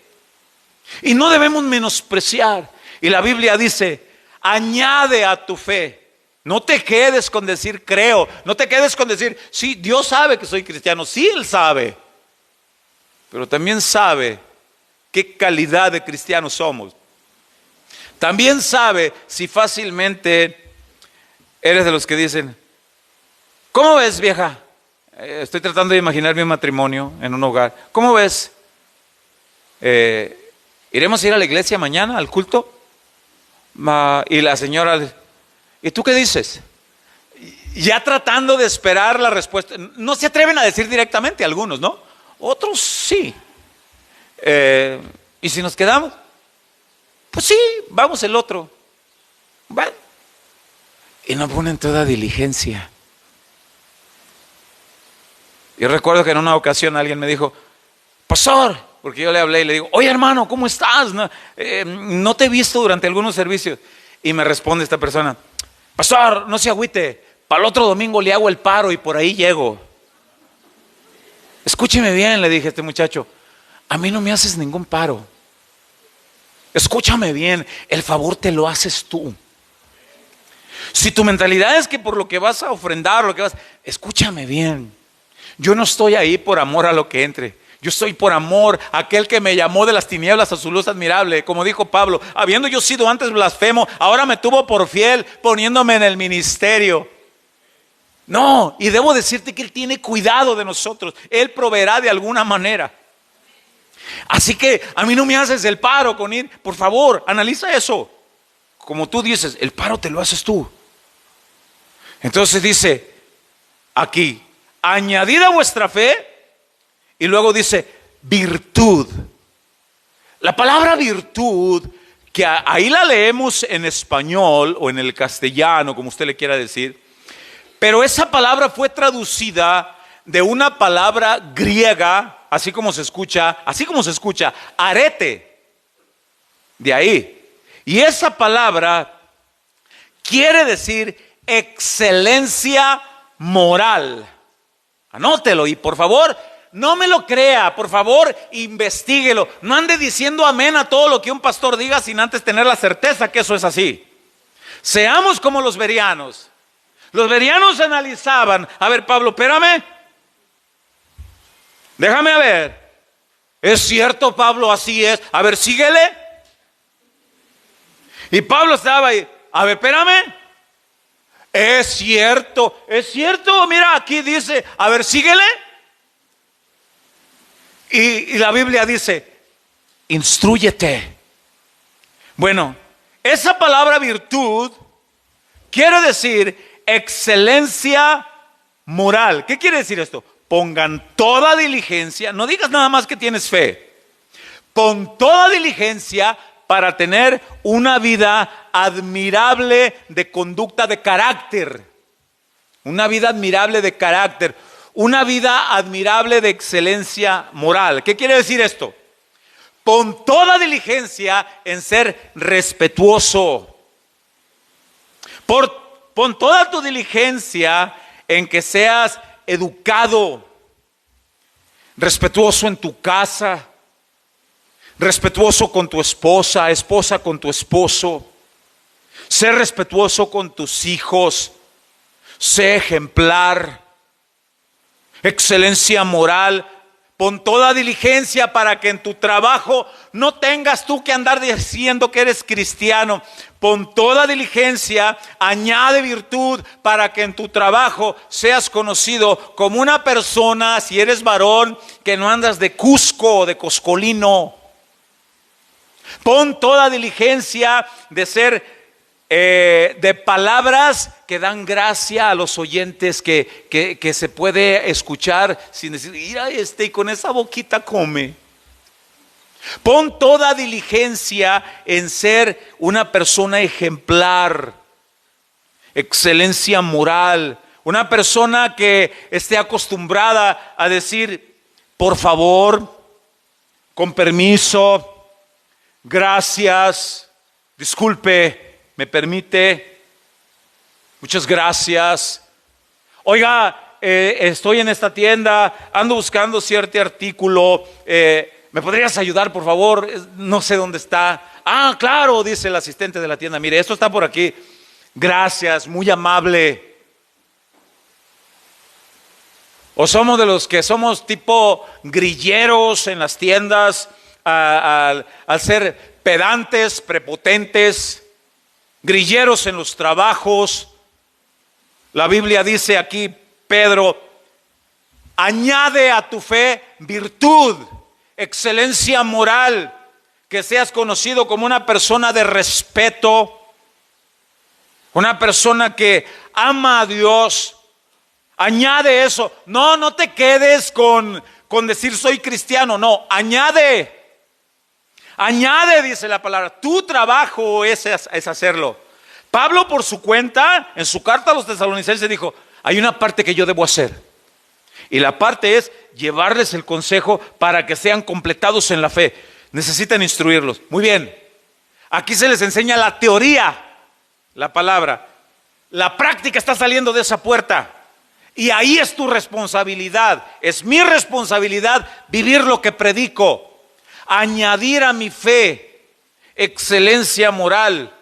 Y no debemos menospreciar. Y la Biblia dice, añade a tu fe. No te quedes con decir creo. No te quedes con decir, sí, Dios sabe que soy cristiano. Sí, Él sabe. Pero también sabe qué calidad de cristianos somos. También sabe si fácilmente eres de los que dicen, ¿cómo ves, vieja? Estoy tratando de imaginar mi matrimonio en un hogar. ¿Cómo ves? ¿Iremos a ir a la iglesia mañana, al culto? Y la señora, ¿y tú qué dices? Ya tratando de esperar la respuesta. No se atreven a decir directamente algunos, ¿no? Otros sí. ¿Y si nos quedamos? Pues sí, vamos el otro. Bueno. Y no ponen toda diligencia. Yo recuerdo que en una ocasión alguien me dijo, pastor, porque yo le hablé y le digo, oye hermano, ¿cómo estás? No te he visto durante algunos servicios. Y me responde esta persona, pastor, no se agüite, para el otro domingo le hago el paro y por ahí llego. Escúcheme bien, le dije a este muchacho, a mí no me haces ningún paro. Escúchame bien, el favor te lo haces tú. Si tu mentalidad es que por lo que vas a ofrendar, escúchame bien, yo no estoy ahí por amor a lo que entre. Yo estoy por amor a aquel que me llamó de las tinieblas a su luz admirable. Como dijo Pablo, habiendo yo sido antes blasfemo, ahora me tuvo por fiel, poniéndome en el ministerio. No, y debo decirte que Él tiene cuidado de nosotros. Él proveerá de alguna manera. Así que a mí no me haces el paro con ir. Por favor, analiza eso. Como tú dices, el paro te lo haces tú. Entonces dice aquí, añadid a vuestra fe, y luego dice virtud. La palabra virtud, que ahí la leemos en español o en el castellano, como usted le quiera decir, pero esa palabra fue traducida de una palabra griega, así como se escucha, arete, de ahí. Y esa palabra quiere decir excelencia moral. Anótelo y por favor, no me lo crea, por favor, investíguelo. No ande diciendo amén a todo lo que un pastor diga sin antes tener la certeza que eso es así. Seamos como los bereanos. Los bereanos analizaban, a ver, Pablo, espérame. Déjame a ver. ¿Es cierto, Pablo? Así es. A ver, síguele. Y Pablo estaba ahí. A ver, espérame. Es cierto, mira, aquí dice, a ver, síguele. Y la Biblia dice, instrúyete. Bueno, esa palabra virtud quiere decir excelencia moral. ¿Qué quiere decir esto? Pongan toda diligencia, no digas nada más que tienes fe. Pon toda diligencia para tener una vida admirable de conducta de carácter. Una vida admirable de carácter. Una vida admirable de excelencia moral. ¿Qué quiere decir esto? Pon toda diligencia en ser respetuoso. Pon toda tu diligencia en que seas educado, respetuoso en tu casa, respetuoso con tu esposa, esposa con tu esposo. Sé respetuoso con tus hijos. Sé ejemplar. Excelencia moral. Pon toda diligencia para que en tu trabajo no tengas tú que andar diciendo que eres cristiano. Pon toda diligencia, añade virtud para que en tu trabajo seas conocido como una persona, si eres varón, que no andas de Cusco o de Coscolino. Pon toda diligencia de ser de palabras que dan gracia a los oyentes, que se puede escuchar sin decir, mira y con esa boquita come. Pon toda diligencia en ser una persona ejemplar, excelencia moral, una persona que esté acostumbrada a decir, por favor, con permiso, gracias, disculpe, me permite, muchas gracias. Oiga, estoy en esta tienda, ando buscando cierto artículo, ¿me podrías ayudar, por favor? No sé dónde está. Ah, claro, dice el asistente de la tienda, mire, esto está por aquí. Gracias, muy amable. O somos de los que somos tipo grilleros en las tiendas, al ser pedantes, prepotentes, grilleros en los trabajos. La Biblia dice aquí, Pedro, añade a tu fe virtud, excelencia moral, que seas conocido como una persona de respeto, una persona que ama a Dios. Añade eso. No te quedes con decir soy cristiano. No, añade, dice la palabra. Tu trabajo es hacerlo. Pablo por su cuenta, en su carta a los tesalonicenses dijo, hay una parte que yo debo hacer. Y la parte es llevarles el consejo para que sean completados en la fe. Necesitan instruirlos. Muy bien. Aquí se les enseña la teoría, la palabra. La práctica está saliendo de esa puerta. Y ahí es tu responsabilidad. Es mi responsabilidad vivir lo que predico. Añadir a mi fe excelencia moral.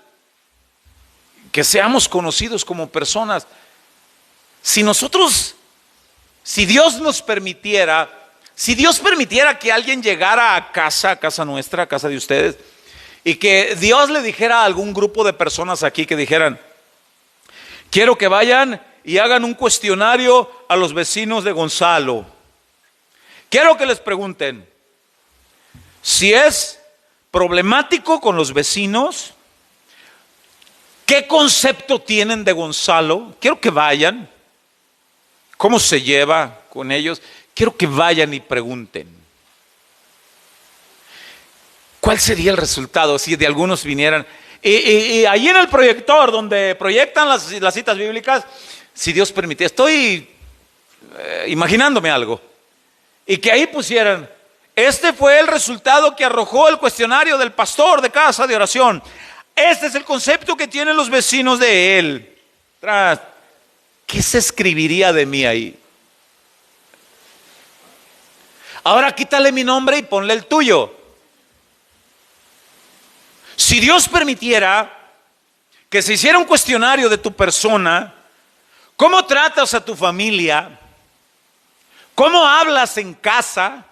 Que seamos conocidos como personas. Si Dios nos permitiera, si Dios permitiera que alguien llegara a casa nuestra, a casa de ustedes, y que Dios le dijera a algún grupo de personas aquí que dijeran, quiero que vayan y hagan un cuestionario a los vecinos de Gonzalo. Quiero que les pregunten, Si es problemático con los vecinos, ¿qué concepto tienen de Gonzalo? Quiero que vayan. ¿Cómo se lleva con ellos? Quiero que vayan y pregunten. ¿Cuál sería el resultado si de algunos vinieran? Y allí en el proyector donde proyectan las citas bíblicas, si Dios permitía, estoy imaginándome algo, y que ahí pusieran: este fue el resultado que arrojó el cuestionario del pastor de casa de oración. Este es el concepto que tienen los vecinos de él. ¿Qué se escribiría de mí ahí? Ahora quítale mi nombre y ponle el tuyo. Si Dios permitiera que se hiciera un cuestionario de tu persona, ¿cómo tratas a tu familia? ¿Cómo hablas en casa?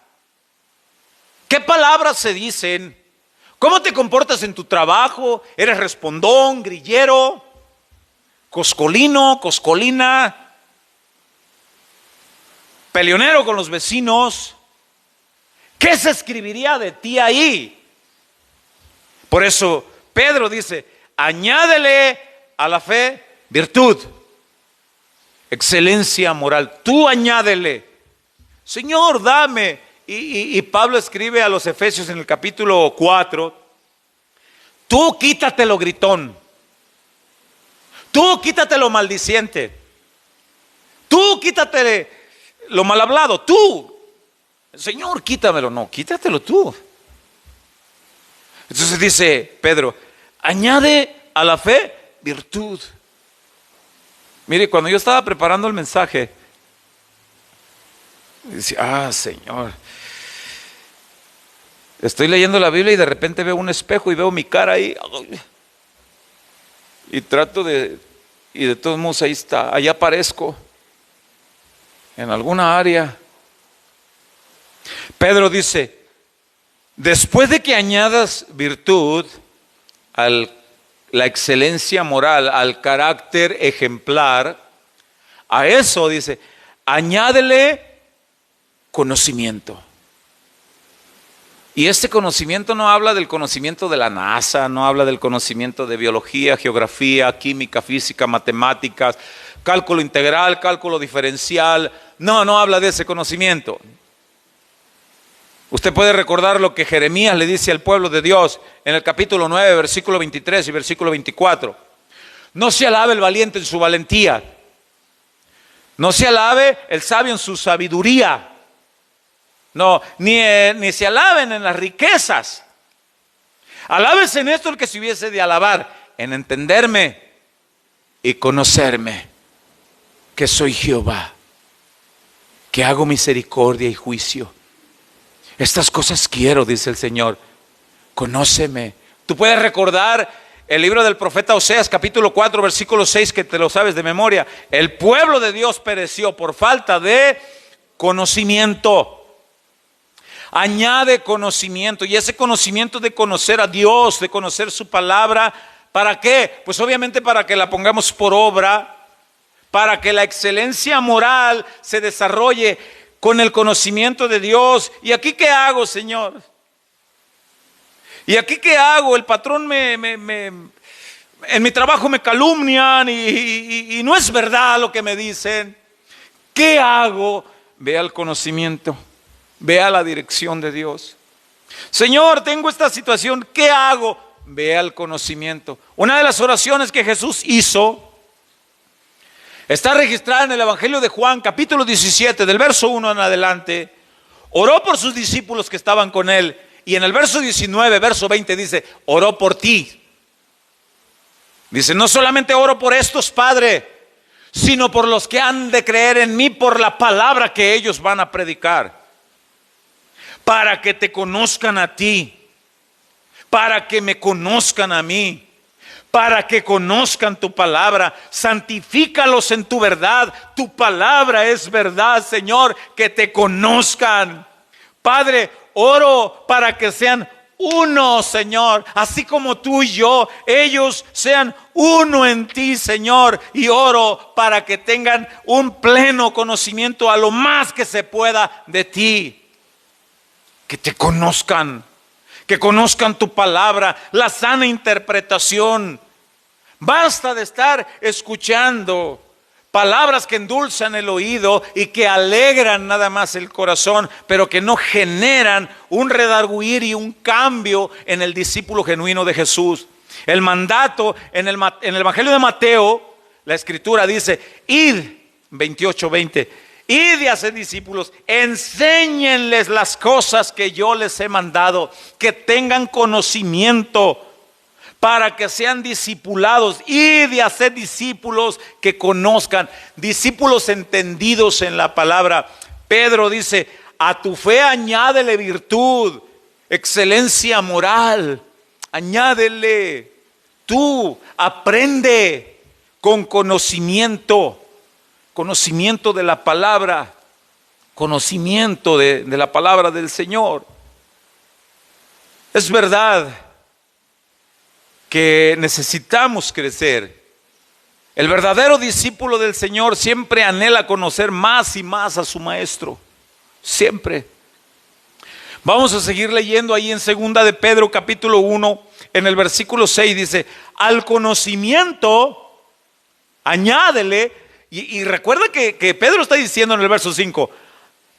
¿Qué palabras se dicen? ¿Cómo te comportas en tu trabajo? ¿Eres respondón, grillero, coscolino, coscolina, peleonero con los vecinos? ¿Qué se escribiría de ti ahí? Por eso Pedro dice: añádele a la fe virtud, excelencia moral. Tú añádele. Señor, dame. Y Pablo escribe a los Efesios en el capítulo 4: tú quítate lo gritón, tú quítate lo maldiciente, tú quítate lo mal hablado, tú. Señor, quítamelo. No, quítatelo tú. Entonces dice Pedro: añade a la fe virtud. Mire, cuando yo estaba preparando el mensaje, decía: Señor, estoy leyendo la Biblia y de repente veo un espejo y veo mi cara ahí, y trato y de todos modos ahí está, allá aparezco en alguna área. Pedro dice: después de que añadas virtud a la excelencia moral, al carácter ejemplar, a eso dice, añádele conocimiento. Y este conocimiento no habla del conocimiento de la NASA, no habla del conocimiento de biología, geografía, química, física, matemáticas, cálculo integral, cálculo diferencial. No habla de ese conocimiento. Usted puede recordar lo que Jeremías le dice al pueblo de Dios en el capítulo 9, versículo 23 y versículo 24. No se alabe el valiente en su valentía, no se alabe el sabio en su sabiduría, no, ni se alaben en las riquezas. Alábese en esto el que se hubiese de alabar, en entenderme y conocerme, que soy Jehová, que hago misericordia y juicio. Estas cosas quiero, dice el Señor, conóceme. Tú puedes recordar el libro del profeta Oseas, capítulo 4, versículo 6, que te lo sabes de memoria. El pueblo de Dios pereció por falta de conocimiento. Añade conocimiento, y ese conocimiento de conocer a Dios, de conocer su palabra, ¿para qué? Pues obviamente para que la pongamos por obra, para que la excelencia moral se desarrolle con el conocimiento de Dios. ¿Y aquí qué hago, Señor? ¿Y aquí qué hago? El patrón en mi trabajo me calumnian y no es verdad lo que me dicen. ¿Qué hago? Vea el conocimiento, vea la dirección de Dios. Señor, tengo esta situación, ¿qué hago? Vea el conocimiento. Una de las oraciones que Jesús hizo está registrada en el Evangelio de Juan, capítulo 17, del verso 1 en adelante. Oró por sus discípulos que estaban con él. Y en el verso 19, verso 20 dice: oró por ti. Dice: no solamente oro por estos, Padre, sino por los que han de creer en mí por la palabra que ellos van a predicar. Para que te conozcan a ti, para que me conozcan a mí, para que conozcan tu palabra. Santifícalos en tu verdad, tu palabra es verdad, Señor, que te conozcan. Padre, oro para que sean uno, Señor, así como tú y yo, ellos sean uno en ti, Señor. Y oro para que tengan un pleno conocimiento a lo más que se pueda de ti, que te conozcan. que conozcan tu palabra, la sana interpretación. Basta de estar escuchando palabras que endulzan el oído y que alegran nada más el corazón, pero que no generan un redarguir y un cambio en el discípulo genuino de Jesús. El mandato en el Evangelio de Mateo, la Escritura dice: id, 28:20, id y haced discípulos, enséñenles las cosas que yo les he mandado, que tengan conocimiento, para que sean discipulados. Id y haced discípulos que conozcan, discípulos entendidos en la palabra. Pedro dice: a tu fe añádele virtud, excelencia moral, añádele. Tú aprende con conocimiento de la palabra, conocimiento de la palabra del Señor. Es verdad que necesitamos crecer. El verdadero discípulo del Señor siempre anhela conocer más y más a su maestro, siempre. Vamos a seguir leyendo ahí en 2 de Pedro capítulo 1, en el versículo 6 dice: al conocimiento añádele, y recuerda que Pedro está diciendo en el verso 5,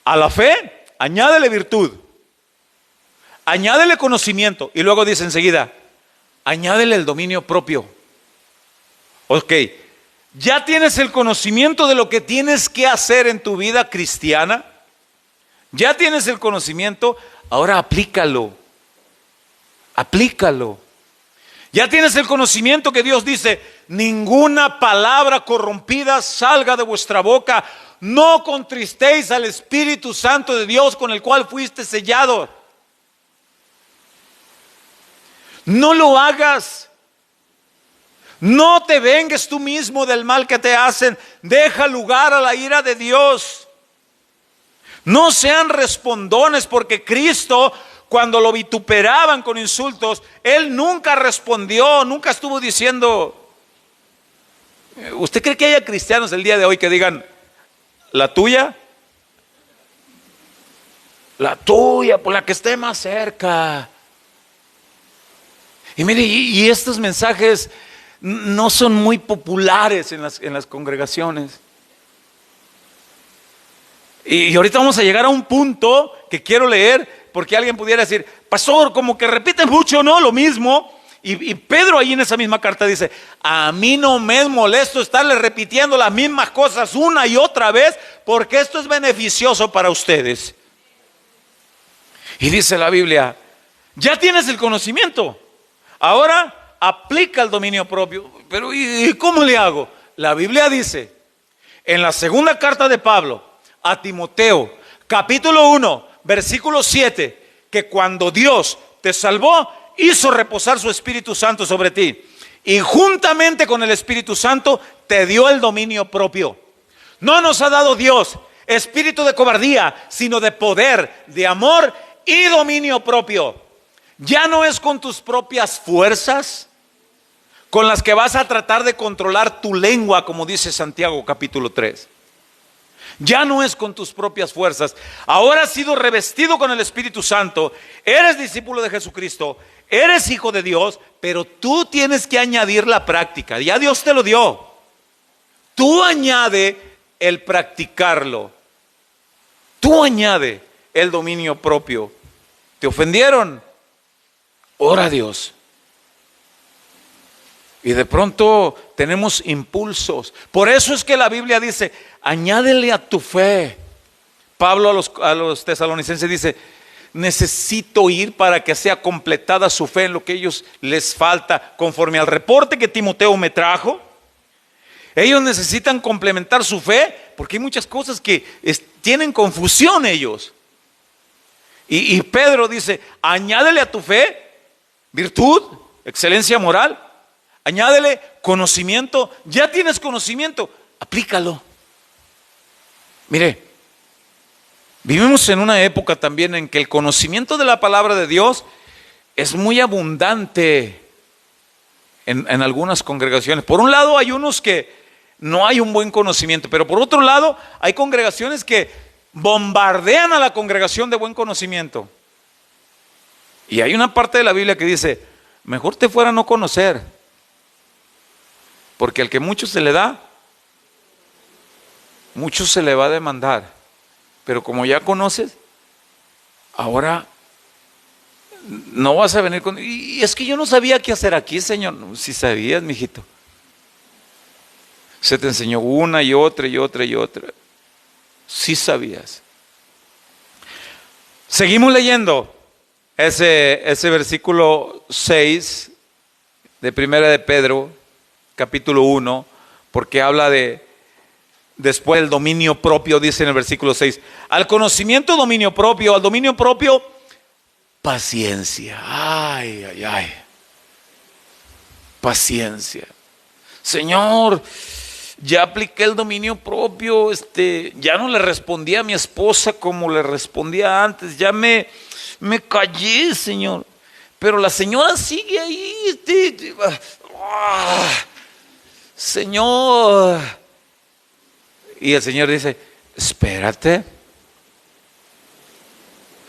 a la fe añádele virtud, añádele conocimiento, y luego dice enseguida: añádele el dominio propio. Ok, ya tienes el conocimiento de lo que tienes que hacer en tu vida cristiana. Ya tienes el conocimiento, ahora aplícalo. Aplícalo. Ya tienes el conocimiento que Dios dice: ninguna palabra corrompida salga de vuestra boca. No contristéis al Espíritu Santo de Dios, con el cual fuiste sellado. No lo hagas. No te vengues tú mismo del mal que te hacen. Deja lugar a la ira de Dios. No sean respondones, porque Cristo, cuando lo vituperaban con insultos, Él nunca respondió, nunca estuvo diciendo. ¿Usted cree que haya cristianos el día de hoy que digan: la tuya? La tuya, por la que esté más cerca. Y mire, y estos mensajes no son muy populares en las congregaciones. Y ahorita vamos a llegar a un punto que quiero leer, porque alguien pudiera decir: pastor, como que repiten mucho, ¿no? Lo mismo. Y Pedro ahí en esa misma carta dice: a mí no me es molesto estarle repitiendo las mismas cosas una y otra vez, porque esto es beneficioso para ustedes. Y dice la Biblia: ya tienes el conocimiento, ahora aplica el dominio propio. Pero ¿y cómo le hago? La Biblia dice en la segunda carta de Pablo a Timoteo, capítulo 1, versículo 7, que cuando Dios te salvó, hizo reposar su Espíritu Santo sobre ti, y juntamente con el Espíritu Santo te dio el dominio propio. No nos ha dado Dios espíritu de cobardía, sino de poder, de amor y dominio propio. Ya no es con tus propias fuerzas con las que vas a tratar de controlar tu lengua, como dice Santiago capítulo 3. Ya no es con tus propias fuerzas. Ahora has sido revestido con el Espíritu Santo. Eres discípulo de Jesucristo. Eres hijo de Dios. Pero tú tienes que añadir la práctica. Ya Dios te lo dio. Tú añade el practicarlo. Tú añade el dominio propio. ¿Te ofendieron? Ora a Dios. Y de pronto tenemos impulsos. Por eso es que la Biblia dice: añádele a tu fe. Pablo a los tesalonicenses dice: necesito ir para que sea completada su fe en lo que a ellos les falta, conforme al reporte que Timoteo me trajo. Ellos necesitan complementar su fe, porque hay muchas cosas que tienen confusión ellos. Y Pedro dice: añádele a tu fe virtud, excelencia moral. Añádele conocimiento. Ya tienes conocimiento, aplícalo. Mire, vivimos en una época también en que el conocimiento de la palabra de Dios es muy abundante en algunas congregaciones. Por un lado hay unos que no hay un buen conocimiento, pero por otro lado hay congregaciones que bombardean a la congregación de buen conocimiento. Y hay una parte de la Biblia que dice, mejor te fuera no conocer, porque al que mucho se le da, mucho se le va a demandar. Pero como ya conoces, ahora no vas a venir con... Y es que yo no sabía qué hacer aquí, Señor. No, si sabías, mijito. Se te enseñó una y otra y otra y otra. Sí sabías. Seguimos leyendo ese versículo 6 de Primera de Pedro, capítulo 1, porque habla de después del dominio propio, dice en el versículo 6. Al conocimiento, dominio propio. Al dominio propio, paciencia. Ay, ay, ay. Paciencia. Señor, ya apliqué el dominio propio, ya no le respondí a mi esposa como le respondía antes, ya me callé, Señor. Pero la señora sigue ahí, Señor. Y el Señor dice, espérate.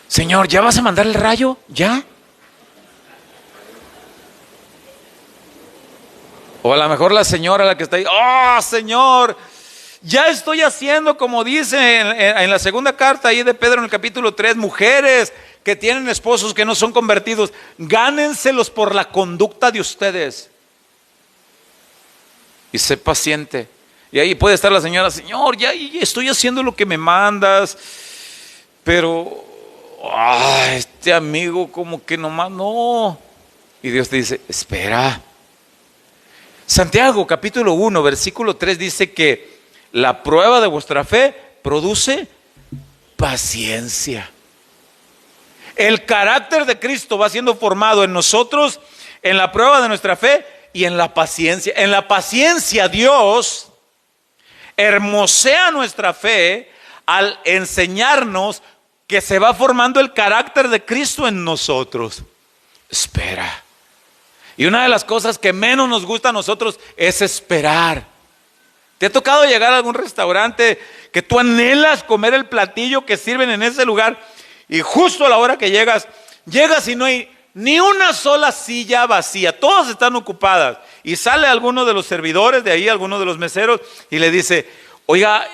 Señor, ¿ya vas a mandar el rayo? ¿Ya? O a lo mejor la señora la que está ahí, ¡oh, Señor! Ya estoy haciendo como dice en la segunda carta ahí de Pedro en el capítulo 3, mujeres que tienen esposos que no son convertidos, gánenselos por la conducta de ustedes. Y sé paciente. Y ahí puede estar la señora, Señor, ya estoy haciendo lo que me mandas, pero este amigo como que nomás no. Y Dios te dice, espera. Santiago capítulo 1 versículo 3 dice que la prueba de vuestra fe produce paciencia. El carácter de Cristo va siendo formado en nosotros en la prueba de nuestra fe y en la paciencia. En la paciencia Dios hermosea nuestra fe al enseñarnos que se va formando el carácter de Cristo en nosotros. Espera. Y una de las cosas que menos nos gusta a nosotros es esperar. ¿Te ha tocado llegar a algún restaurante que tú anhelas comer el platillo que sirven en ese lugar y justo a la hora que llegas y no hay ni una sola silla vacía, todas están ocupadas, y sale alguno de los servidores de ahí, alguno de los meseros y le dice, oiga,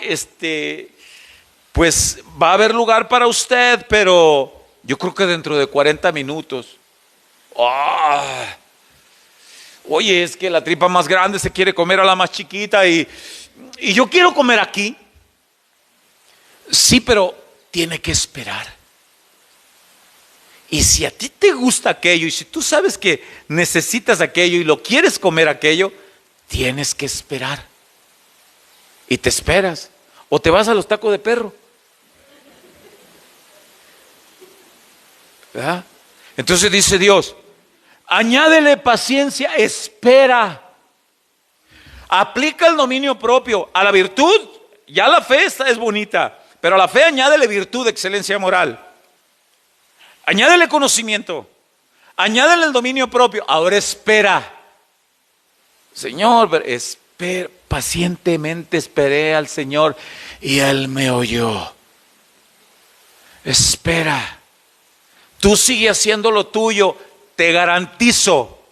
pues va a haber lugar para usted, pero yo creo que dentro de 40 minutos. Oye, es que la tripa más grande se quiere comer a la más chiquita y yo quiero comer aquí. Sí, pero tiene que esperar. Y si a ti te gusta aquello y si tú sabes que necesitas aquello y lo quieres comer aquello, tienes que esperar. Y te esperas. O te vas a los tacos de perro. ¿Verdad? Entonces dice Dios, añádele paciencia, espera. Aplica el dominio propio. A la virtud, ya la fe es bonita, pero a la fe añádele virtud, excelencia moral. Añádele conocimiento. Añádele el dominio propio. Ahora espera. Señor, pacientemente esperé al Señor y Él me oyó. Espera. Tú sigue haciendo lo tuyo. Te garantizo,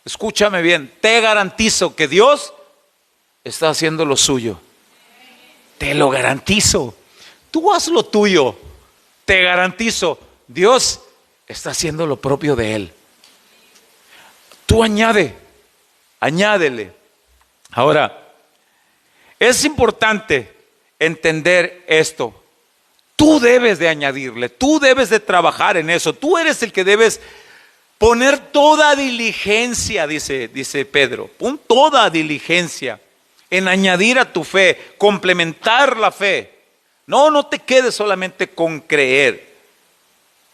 escúchame bien, te garantizo que Dios está haciendo lo suyo. Te lo garantizo. Tú haz lo tuyo. Te garantizo, Dios está haciendo lo propio de Él. Tú añádele. Ahora, es importante entender esto. Tú debes de añadirle, tú debes de trabajar en eso. Tú eres el que debes poner toda diligencia, dice Pedro. Pon toda diligencia en añadir a tu fe, complementar la fe. No te quedes solamente con creer.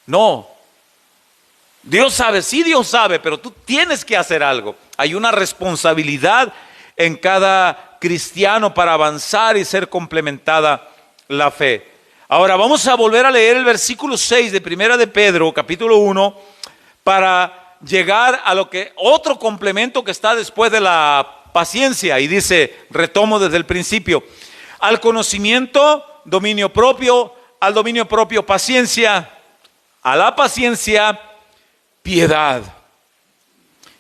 No. Dios sabe, sí Dios sabe, pero tú tienes que hacer algo. Hay una responsabilidad en cada cristiano para avanzar y ser complementada la fe. Ahora vamos a volver a leer el versículo 6 de Primera de Pedro, capítulo 1, para llegar a lo que otro complemento que está después de la paciencia. Y dice, retomo desde el principio, al conocimiento, dominio propio, al dominio propio, paciencia, a la paciencia, piedad.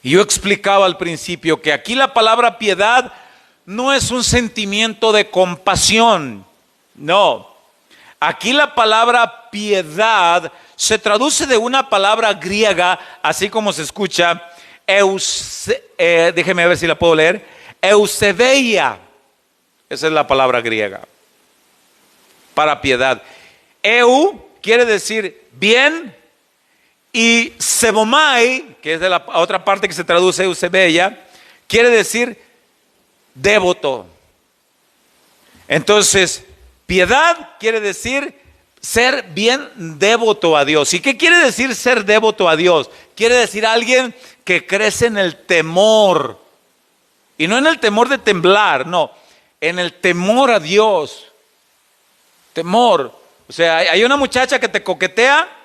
Y yo explicaba al principio que aquí la palabra piedad no es un sentimiento de compasión, no. Aquí la palabra piedad se traduce de una palabra griega, así como se escucha, déjeme ver si la puedo leer, eusebeia. Esa es la palabra griega para piedad. Eu quiere decir bien, y sebomai, que es de la otra parte que se traduce eusebeia, quiere decir devoto. Entonces, piedad quiere decir ser bien devoto a Dios. ¿Y qué quiere decir ser devoto a Dios? Quiere decir alguien que crece en el temor. Y no en el temor de temblar, no, en el temor a Dios. Temor. O sea, hay una muchacha que te coquetea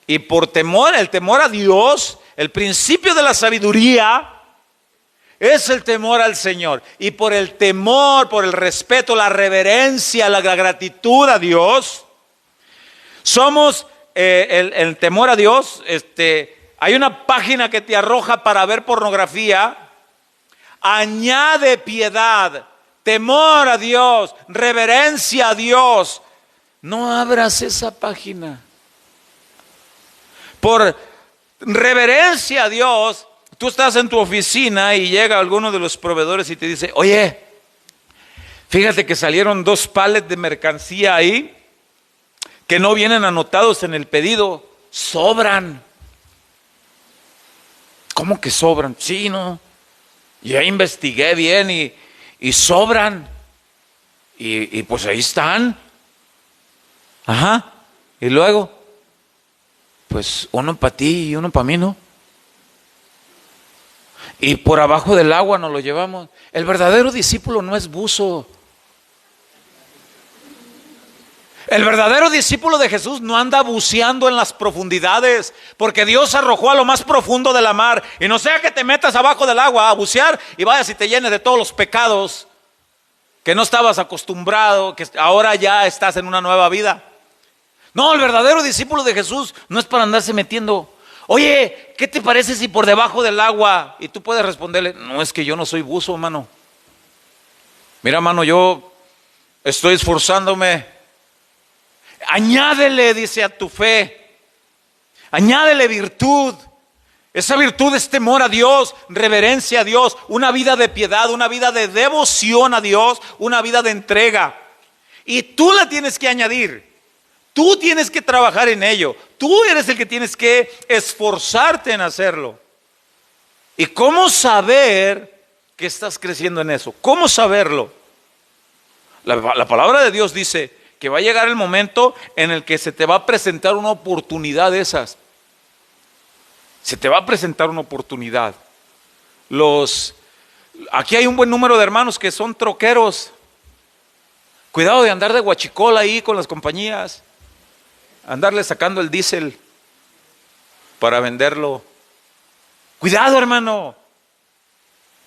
y por temor, el temor a Dios, el principio de la sabiduría es el temor al Señor. Y por el temor, por el respeto, la reverencia, la gratitud a Dios, somos el temor a Dios. Hay una página que te arroja para ver pornografía. Añade piedad, temor a Dios, reverencia a Dios. No abras esa página. Por reverencia a Dios, tú estás en tu oficina y llega alguno de los proveedores y te dice: oye, fíjate que salieron 2 palets de mercancía ahí que no vienen anotados en el pedido, sobran. ¿Cómo que sobran? Sí, no. Ya investigué bien y sobran. Y pues ahí están. Ajá. Y luego, pues uno para ti y uno para mí, ¿no? Y por abajo del agua nos lo llevamos. El verdadero discípulo no es buzo. El verdadero discípulo de Jesús no anda buceando en las profundidades, porque Dios arrojó a lo más profundo de la mar. Y no sea que te metas abajo del agua a bucear y vayas y te llenes de todos los pecados que no estabas acostumbrado, que ahora ya estás en una nueva vida. No, el verdadero discípulo de Jesús no es para andarse metiendo. Oye, ¿qué te parece si por debajo del agua? Y tú puedes responderle: no, es que yo no soy buzo, mano. Mira, mano, yo estoy esforzándome. Añádele, dice, a tu fe. Añádele virtud. Esa virtud es temor a Dios, reverencia a Dios, una vida de piedad, una vida de devoción a Dios, una vida de entrega. Y tú la tienes que añadir. Tú tienes que trabajar en ello. Tú eres el que tienes que esforzarte en hacerlo. ¿Y cómo saber que estás creciendo en eso? ¿Cómo saberlo? La palabra de Dios dice que va a llegar el momento en el que se te va a presentar una oportunidad de esas. Se te va a presentar una oportunidad. Aquí hay un buen número de hermanos que son troqueros. Cuidado de andar de guachicol ahí con las compañías. Andarle sacando el diésel para venderlo. Cuidado, hermano,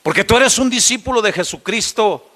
porque tú eres un discípulo de Jesucristo.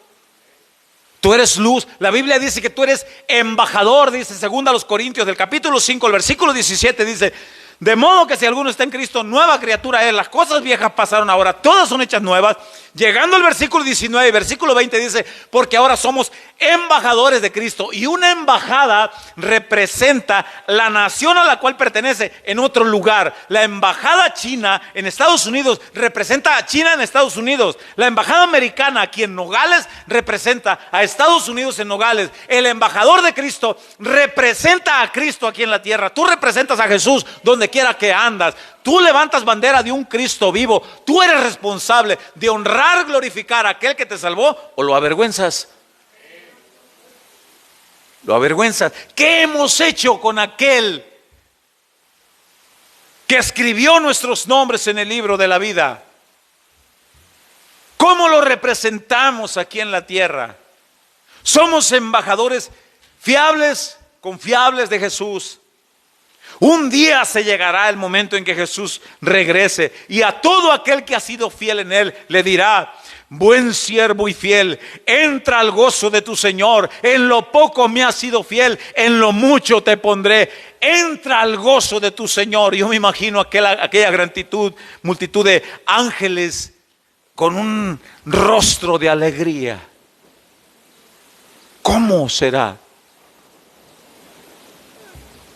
Tú eres luz. La Biblia dice que tú eres embajador, dice 2 Corintios del capítulo 5, el versículo 17 dice: de modo que si alguno está en Cristo, nueva criatura es. Las cosas viejas pasaron, ahora todas son hechas nuevas. Llegando al versículo 19 y versículo 20 dice: porque ahora somos embajadores de Cristo. Y una embajada representa la nación a la cual pertenece en otro lugar. La embajada china en Estados Unidos representa a China en Estados Unidos. La embajada americana aquí en Nogales representa a Estados Unidos en Nogales. El embajador de Cristo representa a Cristo aquí en la tierra. Tú representas a Jesús donde quiera que andas. Tú levantas bandera de un Cristo vivo. Tú eres responsable de honrar, glorificar a aquel que te salvó, o lo avergüenzas. Lo avergüenzas. ¿Qué hemos hecho con aquel que escribió nuestros nombres en el libro de la vida? ¿Cómo lo representamos aquí en la tierra? Somos embajadores fiables, confiables de Jesús. Un día se llegará el momento en que Jesús regrese y a todo aquel que ha sido fiel en Él le dirá: buen siervo y fiel, entra al gozo de tu Señor. En lo poco me has sido fiel, en lo mucho te pondré. Entra al gozo de tu Señor. Yo me imagino aquella gran multitud de ángeles con un rostro de alegría. ¿Cómo será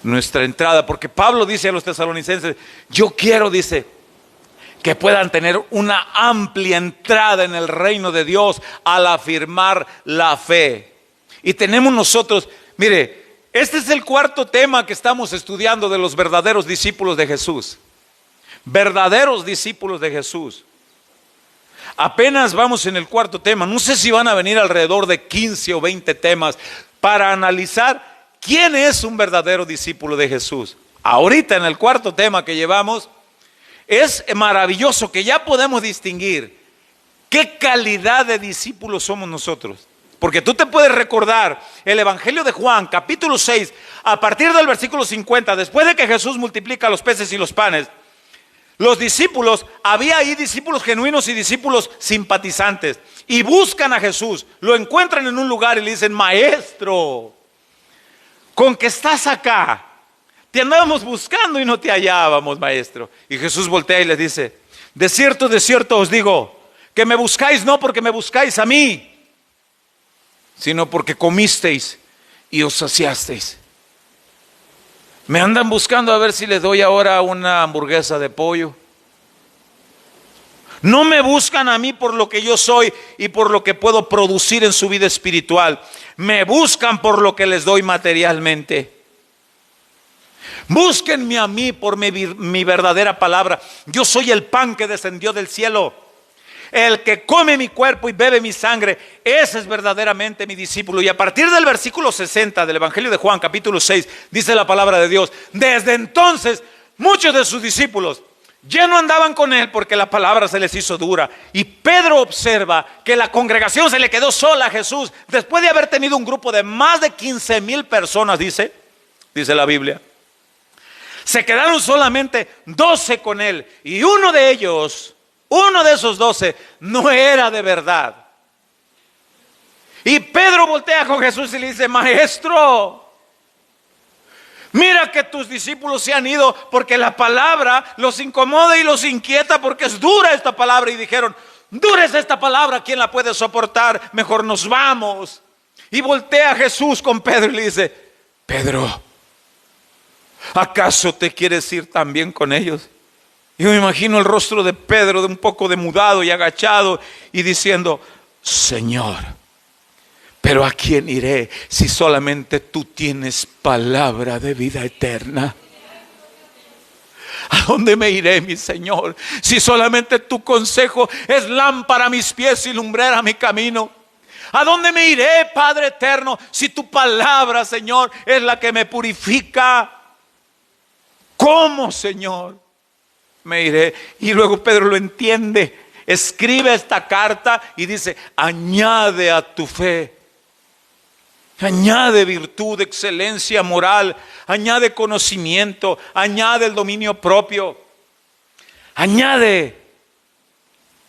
nuestra entrada? Porque Pablo dice a los tesalonicenses, yo quiero, dice, que puedan tener una amplia entrada en el reino de Dios al afirmar la fe. Y tenemos nosotros, mire, este es el cuarto tema que estamos estudiando de los verdaderos discípulos de Jesús. Verdaderos discípulos de Jesús. Apenas vamos en el cuarto tema. No sé si van a venir alrededor de 15 o 20 temas para analizar quién es un verdadero discípulo de Jesús. Ahorita en el cuarto tema que llevamos, es maravilloso que ya podemos distinguir qué calidad de discípulos somos nosotros. Porque tú te puedes recordar el Evangelio de Juan, capítulo 6, a partir del versículo 50, después de que Jesús multiplica los peces y los panes, los discípulos, había ahí discípulos genuinos y discípulos simpatizantes, y buscan a Jesús, lo encuentran en un lugar y le dicen, maestro, ¿con qué estás acá? Te andábamos buscando y no te hallábamos, maestro. Y Jesús voltea y les dice, de cierto os digo, que me buscáis no porque me buscáis a mí, sino porque comisteis y os saciasteis. Me andan buscando a ver si les doy ahora una hamburguesa de pollo. No me buscan a mí por lo que yo soy y por lo que puedo producir en su vida espiritual. Me buscan por lo que les doy materialmente. Búsquenme a mí por mi verdadera palabra. Yo soy el pan que descendió del cielo. El que come mi cuerpo y bebe mi sangre, ese es verdaderamente mi discípulo. Y a partir del versículo 60 del Evangelio de Juan, capítulo 6, dice la palabra de Dios, desde entonces muchos de sus discípulos ya no andaban con él porque la palabra se les hizo dura. Y Pedro observa que la congregación se le quedó sola a Jesús después de haber tenido un grupo de más de 15,000 personas, dice la Biblia. Se quedaron solamente 12 con él, y uno de esos 12 no era de verdad. Y Pedro voltea con Jesús y le dice, maestro, mira que tus discípulos se han ido porque la palabra los incomoda y los inquieta porque es dura esta palabra. Y dijeron, dura es esta palabra, ¿quién la puede soportar? Mejor nos vamos. Y voltea Jesús con Pedro y le dice, Pedro, ¿acaso te quieres ir también con ellos? Yo me imagino el rostro de Pedro de un poco demudado y agachado y diciendo, Señor, pero ¿a quién iré si solamente tú tienes palabra de vida eterna? ¿A dónde me iré, mi Señor, si solamente tu consejo es lámpara a mis pies y lumbrera a mi camino? ¿A dónde me iré, Padre eterno, si tu palabra, Señor, es la que me purifica? ¿Cómo, Señor, me iré? Y luego Pedro lo entiende, escribe esta carta y dice, añade a tu fe, añade virtud, excelencia moral, añade conocimiento, añade el dominio propio, añade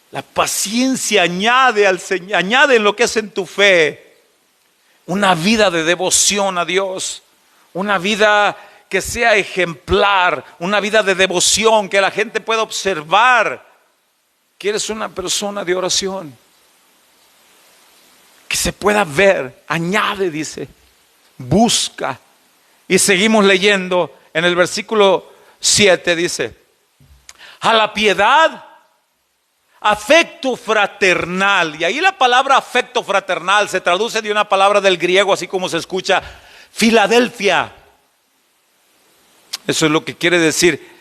la paciencia, añade en lo que es en tu fe una vida de devoción a Dios, una vida que sea ejemplar, una vida de devoción, que la gente pueda observar que eres una persona de oración, que se pueda ver. Añade, dice, busca. Y seguimos leyendo en el versículo 7, dice, a la piedad, afecto fraternal. Y ahí la palabra afecto fraternal se traduce de una palabra del griego, así como se escucha, Filadelfia. Eso es lo que quiere decir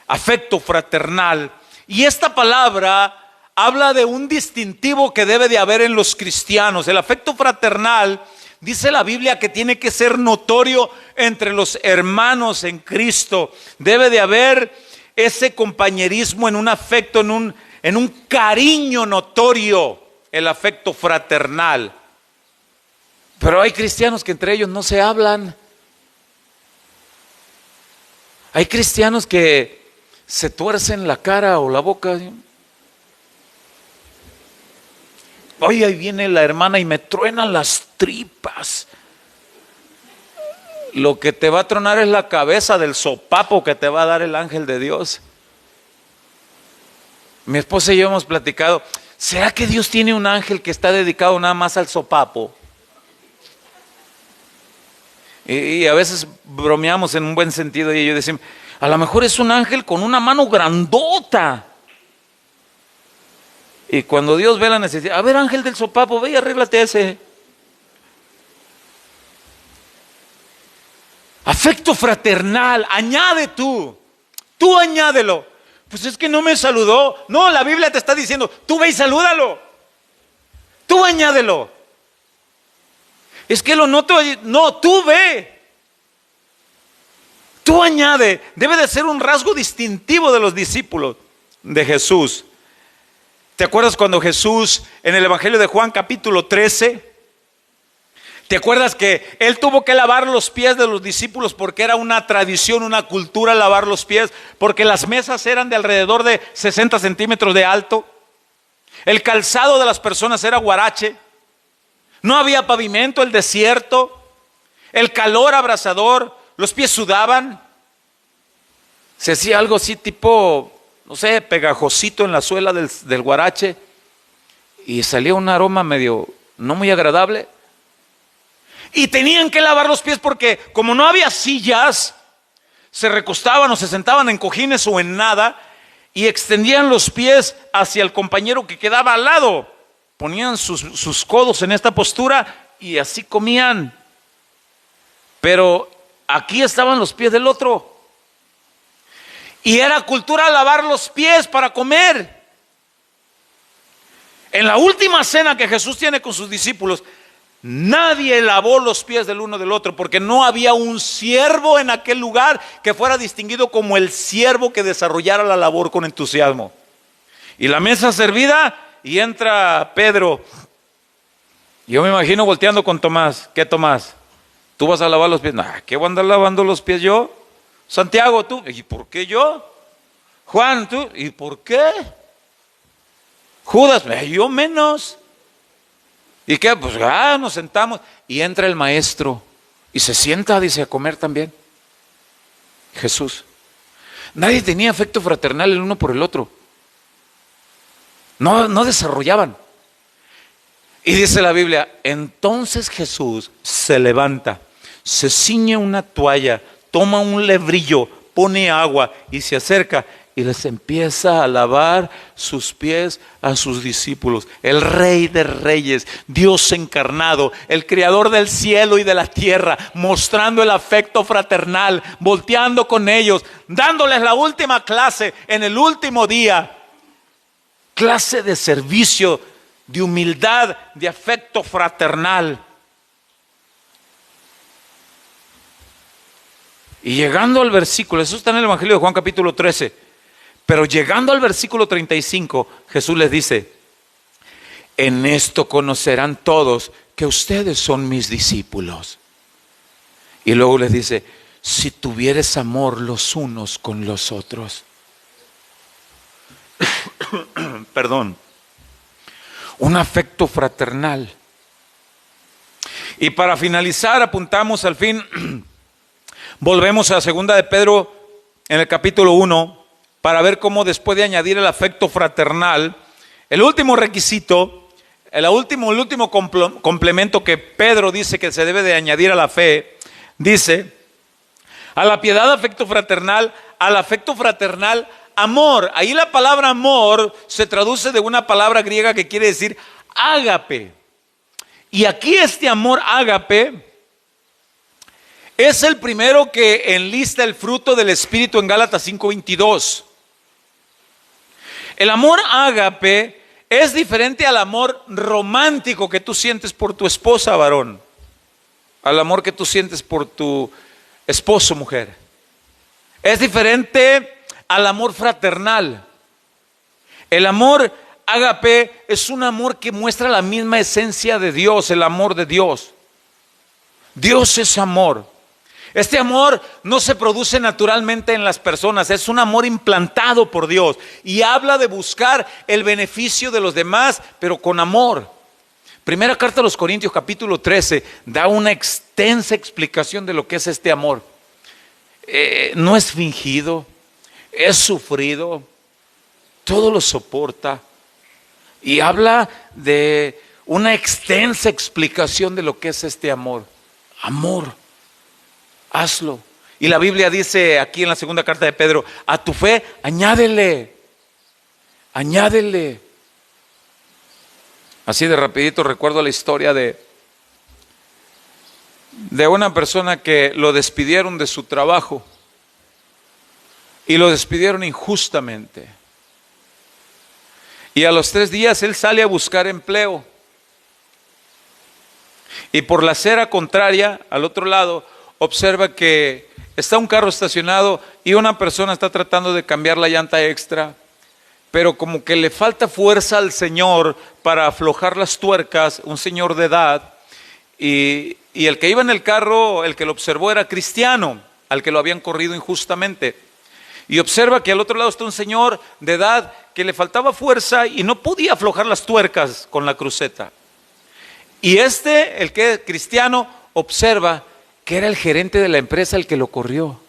afecto fraternal. Y esta palabra habla de un distintivo que debe de haber en los cristianos. El afecto fraternal, dice la Biblia, que tiene que ser notorio entre los hermanos en Cristo. Debe de haber ese compañerismo en un afecto, en un cariño notorio, el afecto fraternal. Pero hay cristianos que entre ellos no se hablan. Hay cristianos que se tuercen la cara o la boca. Oye, ahí viene la hermana y me truenan las tripas. Lo que te va a tronar es la cabeza del sopapo que te va a dar el ángel de Dios. Mi esposa y yo hemos platicado, ¿será que Dios tiene un ángel que está dedicado nada más al sopapo? Y a veces bromeamos en un buen sentido y ellos decimos, a lo mejor es un ángel con una mano grandota. Y cuando Dios ve la necesidad, a ver, ángel del sopapo, ve y arréglate ese. Afecto fraternal, añade tú añádelo. Pues es que no me saludó. No, la Biblia te está diciendo, tú ve y salúdalo. Tú añádelo. Es que lo noto, no, tú ve. Tú añade. Debe de ser un rasgo distintivo de los discípulos de Jesús. ¿Te acuerdas cuando Jesús en el Evangelio de Juan capítulo 13? ¿Te acuerdas que Él tuvo que lavar los pies de los discípulos porque era una tradición, una cultura lavar los pies? Porque las mesas eran de alrededor de 60 centímetros de alto. El calzado de las personas era huarache. No había pavimento, el desierto. El calor abrasador, los pies sudaban. Se hacía algo así tipo, no sé, pegajosito en la suela del huarache. Y salía un aroma medio, no muy agradable. Y tenían que lavar los pies porque como no había sillas, se recostaban o se sentaban en cojines o en nada y extendían los pies hacia el compañero que quedaba al lado. Ponían sus codos en esta postura y así comían. Pero aquí estaban los pies del otro. Y era cultura lavar los pies para comer. En la última cena que Jesús tiene con sus discípulos, nadie lavó los pies del uno del otro porque no había un siervo en aquel lugar que fuera distinguido como el siervo que desarrollara la labor con entusiasmo. Y la mesa servida y entra Pedro. Yo me imagino volteando con Tomás. ¿Qué, Tomás? ¿Tú vas a lavar los pies? Nah, ¿qué voy a andar lavando los pies yo? Santiago, ¿tú? ¿Y por qué yo? Juan, ¿tú? ¿Y por qué? Judas, yo menos. ¿Y qué? Pues nos sentamos y entra el maestro y se sienta, dice, a comer también. Jesús. Nadie tenía afecto fraternal el uno por el otro. No desarrollaban. Y dice la Biblia, entonces Jesús se levanta, se ciñe una toalla, toma un lebrillo, pone agua y se acerca y les empieza a lavar sus pies a sus discípulos. El Rey de Reyes, Dios encarnado, el Creador del cielo y de la tierra, mostrando el afecto fraternal, volteando con ellos, dándoles la última clase en el último día. Clase de servicio, de humildad, de afecto fraternal. Y llegando al versículo, eso está en el Evangelio de Juan capítulo 13, pero llegando al versículo 35, Jesús les dice, en esto conocerán todos que ustedes son mis discípulos. Y luego les dice, si tuvieres amor los unos con los otros. Perdón. Un afecto fraternal. Y para finalizar, apuntamos al fin, volvemos a segunda de Pedro en el capítulo 1 para ver cómo después de añadir el afecto fraternal, el último requisito, el último complemento que Pedro dice que se debe de añadir a la fe, dice, a la piedad afecto fraternal, al afecto fraternal amor. Ahí la palabra amor se traduce de una palabra griega que quiere decir ágape. Y aquí este amor ágape es el primero que enlista el fruto del Espíritu en Gálatas 5:22. El amor ágape es diferente al amor romántico que tú sientes por tu esposa, varón, al amor que tú sientes por tu esposo, mujer. Es diferente al amor fraternal. El amor ágape es un amor que muestra la misma esencia de Dios, el amor de Dios. Dios es amor. Este amor no se produce naturalmente en las personas, es un amor implantado por Dios y habla de buscar el beneficio de los demás, pero con amor. Primera carta a los Corintios, capítulo 13, da una extensa explicación de lo que es este amor. No es fingido, es sufrido, todo lo soporta. Y habla de una extensa explicación de lo que es este amor. Amor, hazlo. Y la Biblia dice aquí en la segunda carta de Pedro, a tu fe añádele, añádele. Así de rapidito recuerdo la historia de una persona que lo despidieron de su trabajo y lo despidieron injustamente. Y a los 3 días él sale a buscar empleo. Y por la acera contraria, al otro lado, observa que está un carro estacionado y una persona está tratando de cambiar la llanta extra, pero como que le falta fuerza al señor para aflojar las tuercas, un señor de edad, y el que iba en el carro, el que lo observó era cristiano, al que lo habían corrido injustamente. Y observa que al otro lado está un señor de edad que le faltaba fuerza y no podía aflojar las tuercas con la cruceta. Y el que es cristiano, observa que era el gerente de la empresa el que lo corrió.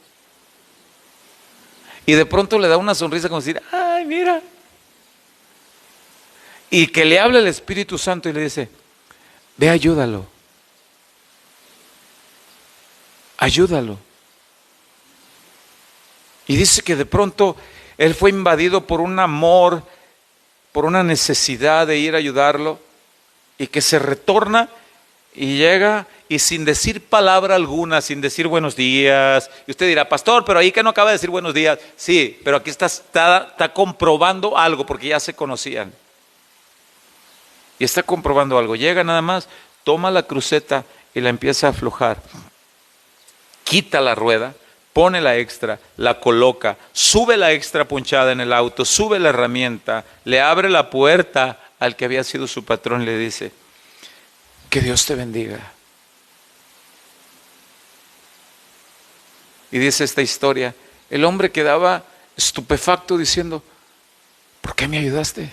Y de pronto le da una sonrisa como decir, ay, mira. Y que le habla el Espíritu Santo y le dice, ve, ayúdalo. Ayúdalo. Y dice que de pronto él fue invadido por un amor, por una necesidad de ir a ayudarlo, y que se retorna y llega y sin decir palabra alguna, sin decir buenos días. Y usted dirá, pastor, pero ahí que no acaba de decir buenos días. Sí, pero aquí está comprobando algo porque ya se conocían. Y está comprobando algo. Llega nada más, toma la cruceta y la empieza a aflojar. Quita la rueda, pone la extra, la coloca, sube la extra punchada en el auto, sube la herramienta, le abre la puerta al que había sido su patrón y le dice, que Dios te bendiga. Y dice esta historia, el hombre quedaba estupefacto diciendo, ¿por qué me ayudaste?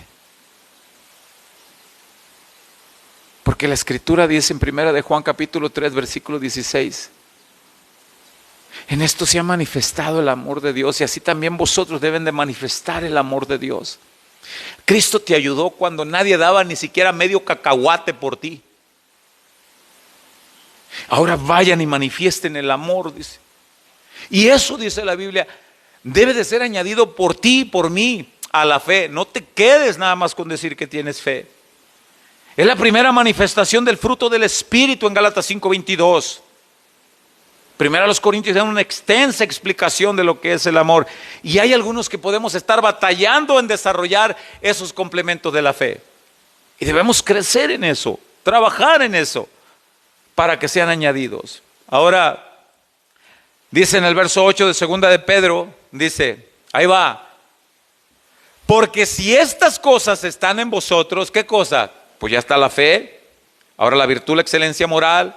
Porque la Escritura dice en 1 de Juan capítulo 3 versículo 16, en esto se ha manifestado el amor de Dios y así también vosotros deben de manifestar el amor de Dios. Cristo te ayudó cuando nadie daba ni siquiera medio cacahuate por ti. Ahora vayan y manifiesten el amor, dice. Y eso, dice la Biblia, debe de ser añadido por ti y por mí a la fe. No te quedes nada más con decir que tienes fe. Es la primera manifestación del fruto del Espíritu en Gálatas 5:22. Primero a los Corintios dan una extensa explicación de lo que es el amor. Y hay algunos que podemos estar batallando en desarrollar esos complementos de la fe. Y debemos crecer en eso, trabajar en eso, para que sean añadidos. Ahora, dice en el verso 8 de 2 de Pedro, dice, ahí va. Porque si estas cosas están en vosotros, ¿qué cosa? Pues ya está la fe, ahora la virtud, la excelencia moral,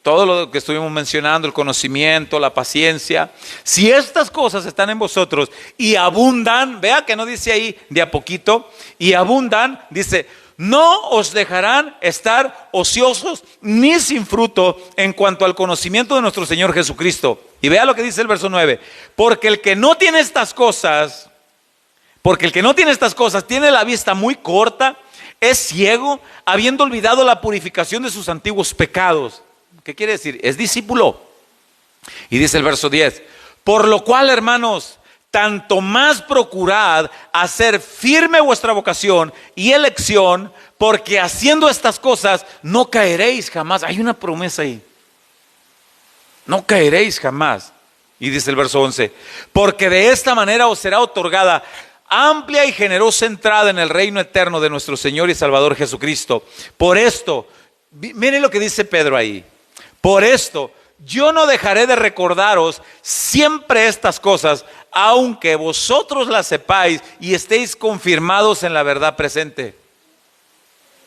todo lo que estuvimos mencionando, el conocimiento, la paciencia. Si estas cosas están en vosotros y abundan, vea que no dice ahí de a poquito, y abundan, dice, no os dejarán estar ociosos ni sin fruto en cuanto al conocimiento de nuestro Señor Jesucristo. Y vea lo que dice el verso 9, porque el que no tiene estas cosas, tiene la vista muy corta, es ciego, habiendo olvidado la purificación de sus antiguos pecados. ¿Qué quiere decir? Es discípulo. Y dice el verso 10, por lo cual, hermanos, tanto más procurad hacer firme vuestra vocación y elección, porque haciendo estas cosas no caeréis jamás. Hay una promesa ahí. No caeréis jamás. Y dice el verso 11, porque de esta manera os será otorgada amplia y generosa entrada en el reino eterno de nuestro Señor y Salvador Jesucristo. Por esto, miren lo que dice Pedro ahí. Por esto, yo no dejaré de recordaros siempre estas cosas, aunque vosotros las sepáis y estéis confirmados en la verdad presente.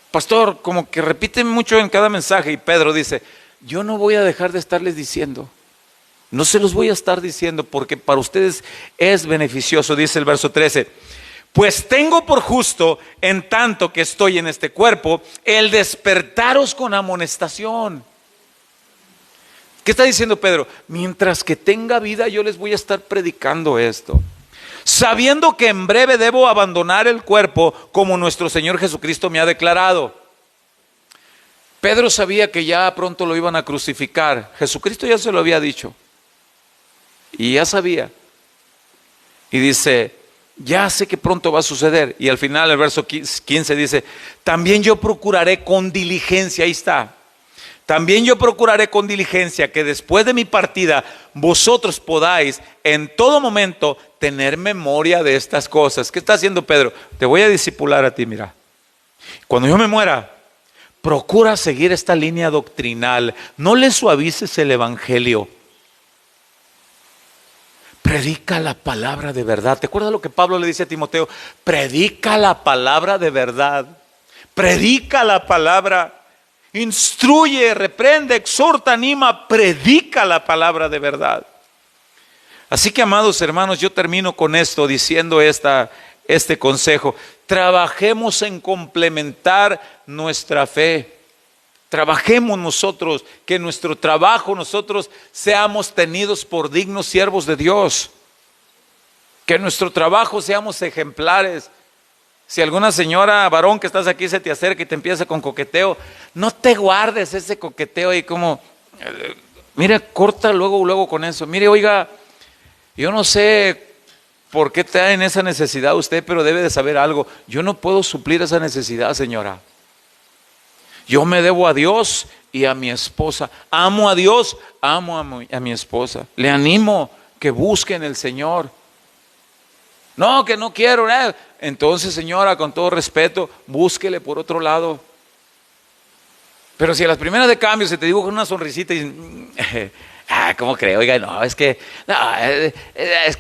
Pastor, como que repiten mucho en cada mensaje, y Pedro dice, yo no voy a dejar de estarles diciendo. No se los voy a estar diciendo porque para ustedes es beneficioso, dice el verso 13. Pues tengo por justo, en tanto que estoy en este cuerpo, el despertaros con amonestación. ¿Qué está diciendo Pedro? Mientras que tenga vida yo les voy a estar predicando esto, sabiendo que en breve debo abandonar el cuerpo como nuestro Señor Jesucristo me ha declarado. Pedro sabía que ya pronto lo iban a crucificar. Jesucristo ya se lo había dicho y ya sabía. Y dice, ya sé que pronto va a suceder. Y al final el verso 15 dice, también yo procuraré con diligencia, ahí está, también yo procuraré con diligencia que después de mi partida vosotros podáis en todo momento tener memoria de estas cosas. ¿Qué está haciendo Pedro? Te voy a discipular a ti, mira. Cuando yo me muera, procura seguir esta línea doctrinal. No le suavices el evangelio. Predica la palabra de verdad. ¿Te acuerdas lo que Pablo le dice a Timoteo? Predica la palabra de verdad. Predica la palabra. Instruye, reprende, exhorta, anima, predica la palabra de verdad. Así que, amados hermanos, yo termino con esto diciendo este consejo. Trabajemos en complementar nuestra fe. Trabajemos nosotros, que en nuestro trabajo nosotros seamos tenidos por dignos siervos de Dios. Que en nuestro trabajo seamos ejemplares. Si alguna señora, varón que estás aquí se te acerca y te empieza con coqueteo, no te guardes ese coqueteo y como, mira, corta luego con eso. Mire, oiga, yo no sé por qué está en esa necesidad usted, pero debe de saber algo. Yo no puedo suplir esa necesidad, señora. Yo me debo a Dios y a mi esposa. Amo a Dios, amo a mi esposa. Le animo que busquen el Señor. No, que no quiero. Entonces, señora, con todo respeto, búsquele por otro lado. Pero si a las primeras de cambio se te dibuja una sonrisita y ¿cómo creo? Oiga, no, es que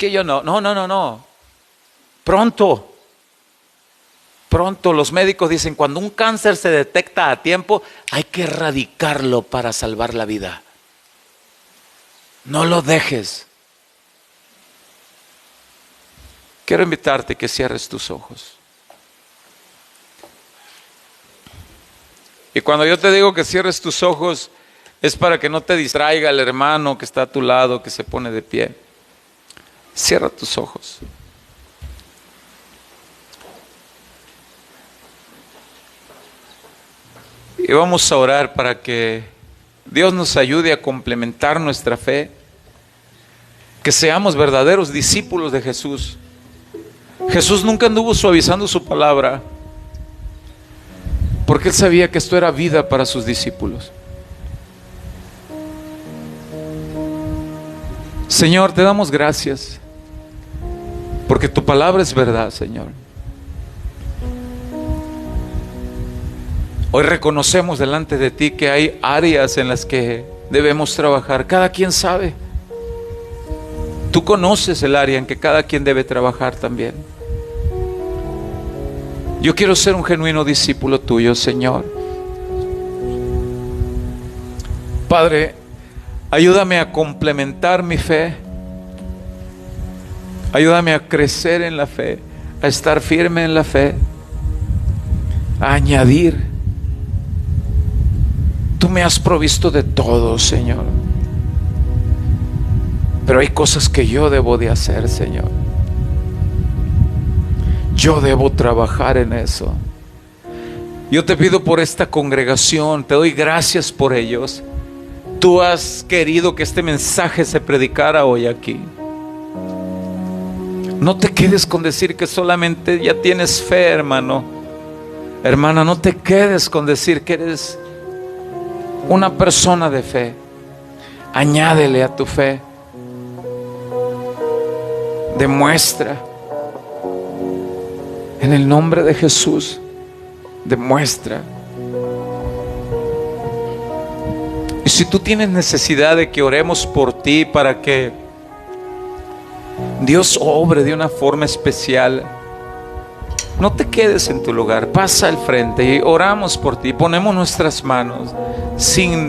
yo no. Pronto los médicos dicen, cuando un cáncer se detecta a tiempo, hay que erradicarlo para salvar la vida. No lo dejes. Quiero invitarte que cierres tus ojos. Y cuando yo te digo que cierres tus ojos, es para que no te distraiga el hermano que está a tu lado, que se pone de pie. Cierra tus ojos. Y vamos a orar para que Dios nos ayude a complementar nuestra fe, que seamos verdaderos discípulos de Jesús. Jesús nunca anduvo suavizando su palabra, porque Él sabía que esto era vida para sus discípulos. Señor, te damos gracias, porque tu palabra es verdad, Señor. Hoy reconocemos delante de ti que hay áreas en las que debemos trabajar. Cada quien sabe. Tú conoces el área en que cada quien debe trabajar también. Yo quiero ser un genuino discípulo tuyo, Señor. Padre, ayúdame a complementar mi fe. Ayúdame a crecer en la fe, a estar firme en la fe, a añadir. Tú me has provisto de todo, Señor. Pero hay cosas que yo debo de hacer, Señor. Yo debo trabajar en eso. Yo te pido por esta congregación, te doy gracias por ellos. Tú has querido que este mensaje se predicara hoy aquí. No te quedes con decir que solamente ya tienes fe, hermano. Hermana, no te quedes con decir que eres una persona de fe. Añádele a tu fe. Demuestra. En el nombre de Jesús, demuestra. Y si tú tienes necesidad de que oremos por ti para que Dios obre de una forma especial, no te quedes en tu lugar, pasa al frente y oramos por ti, ponemos nuestras manos sin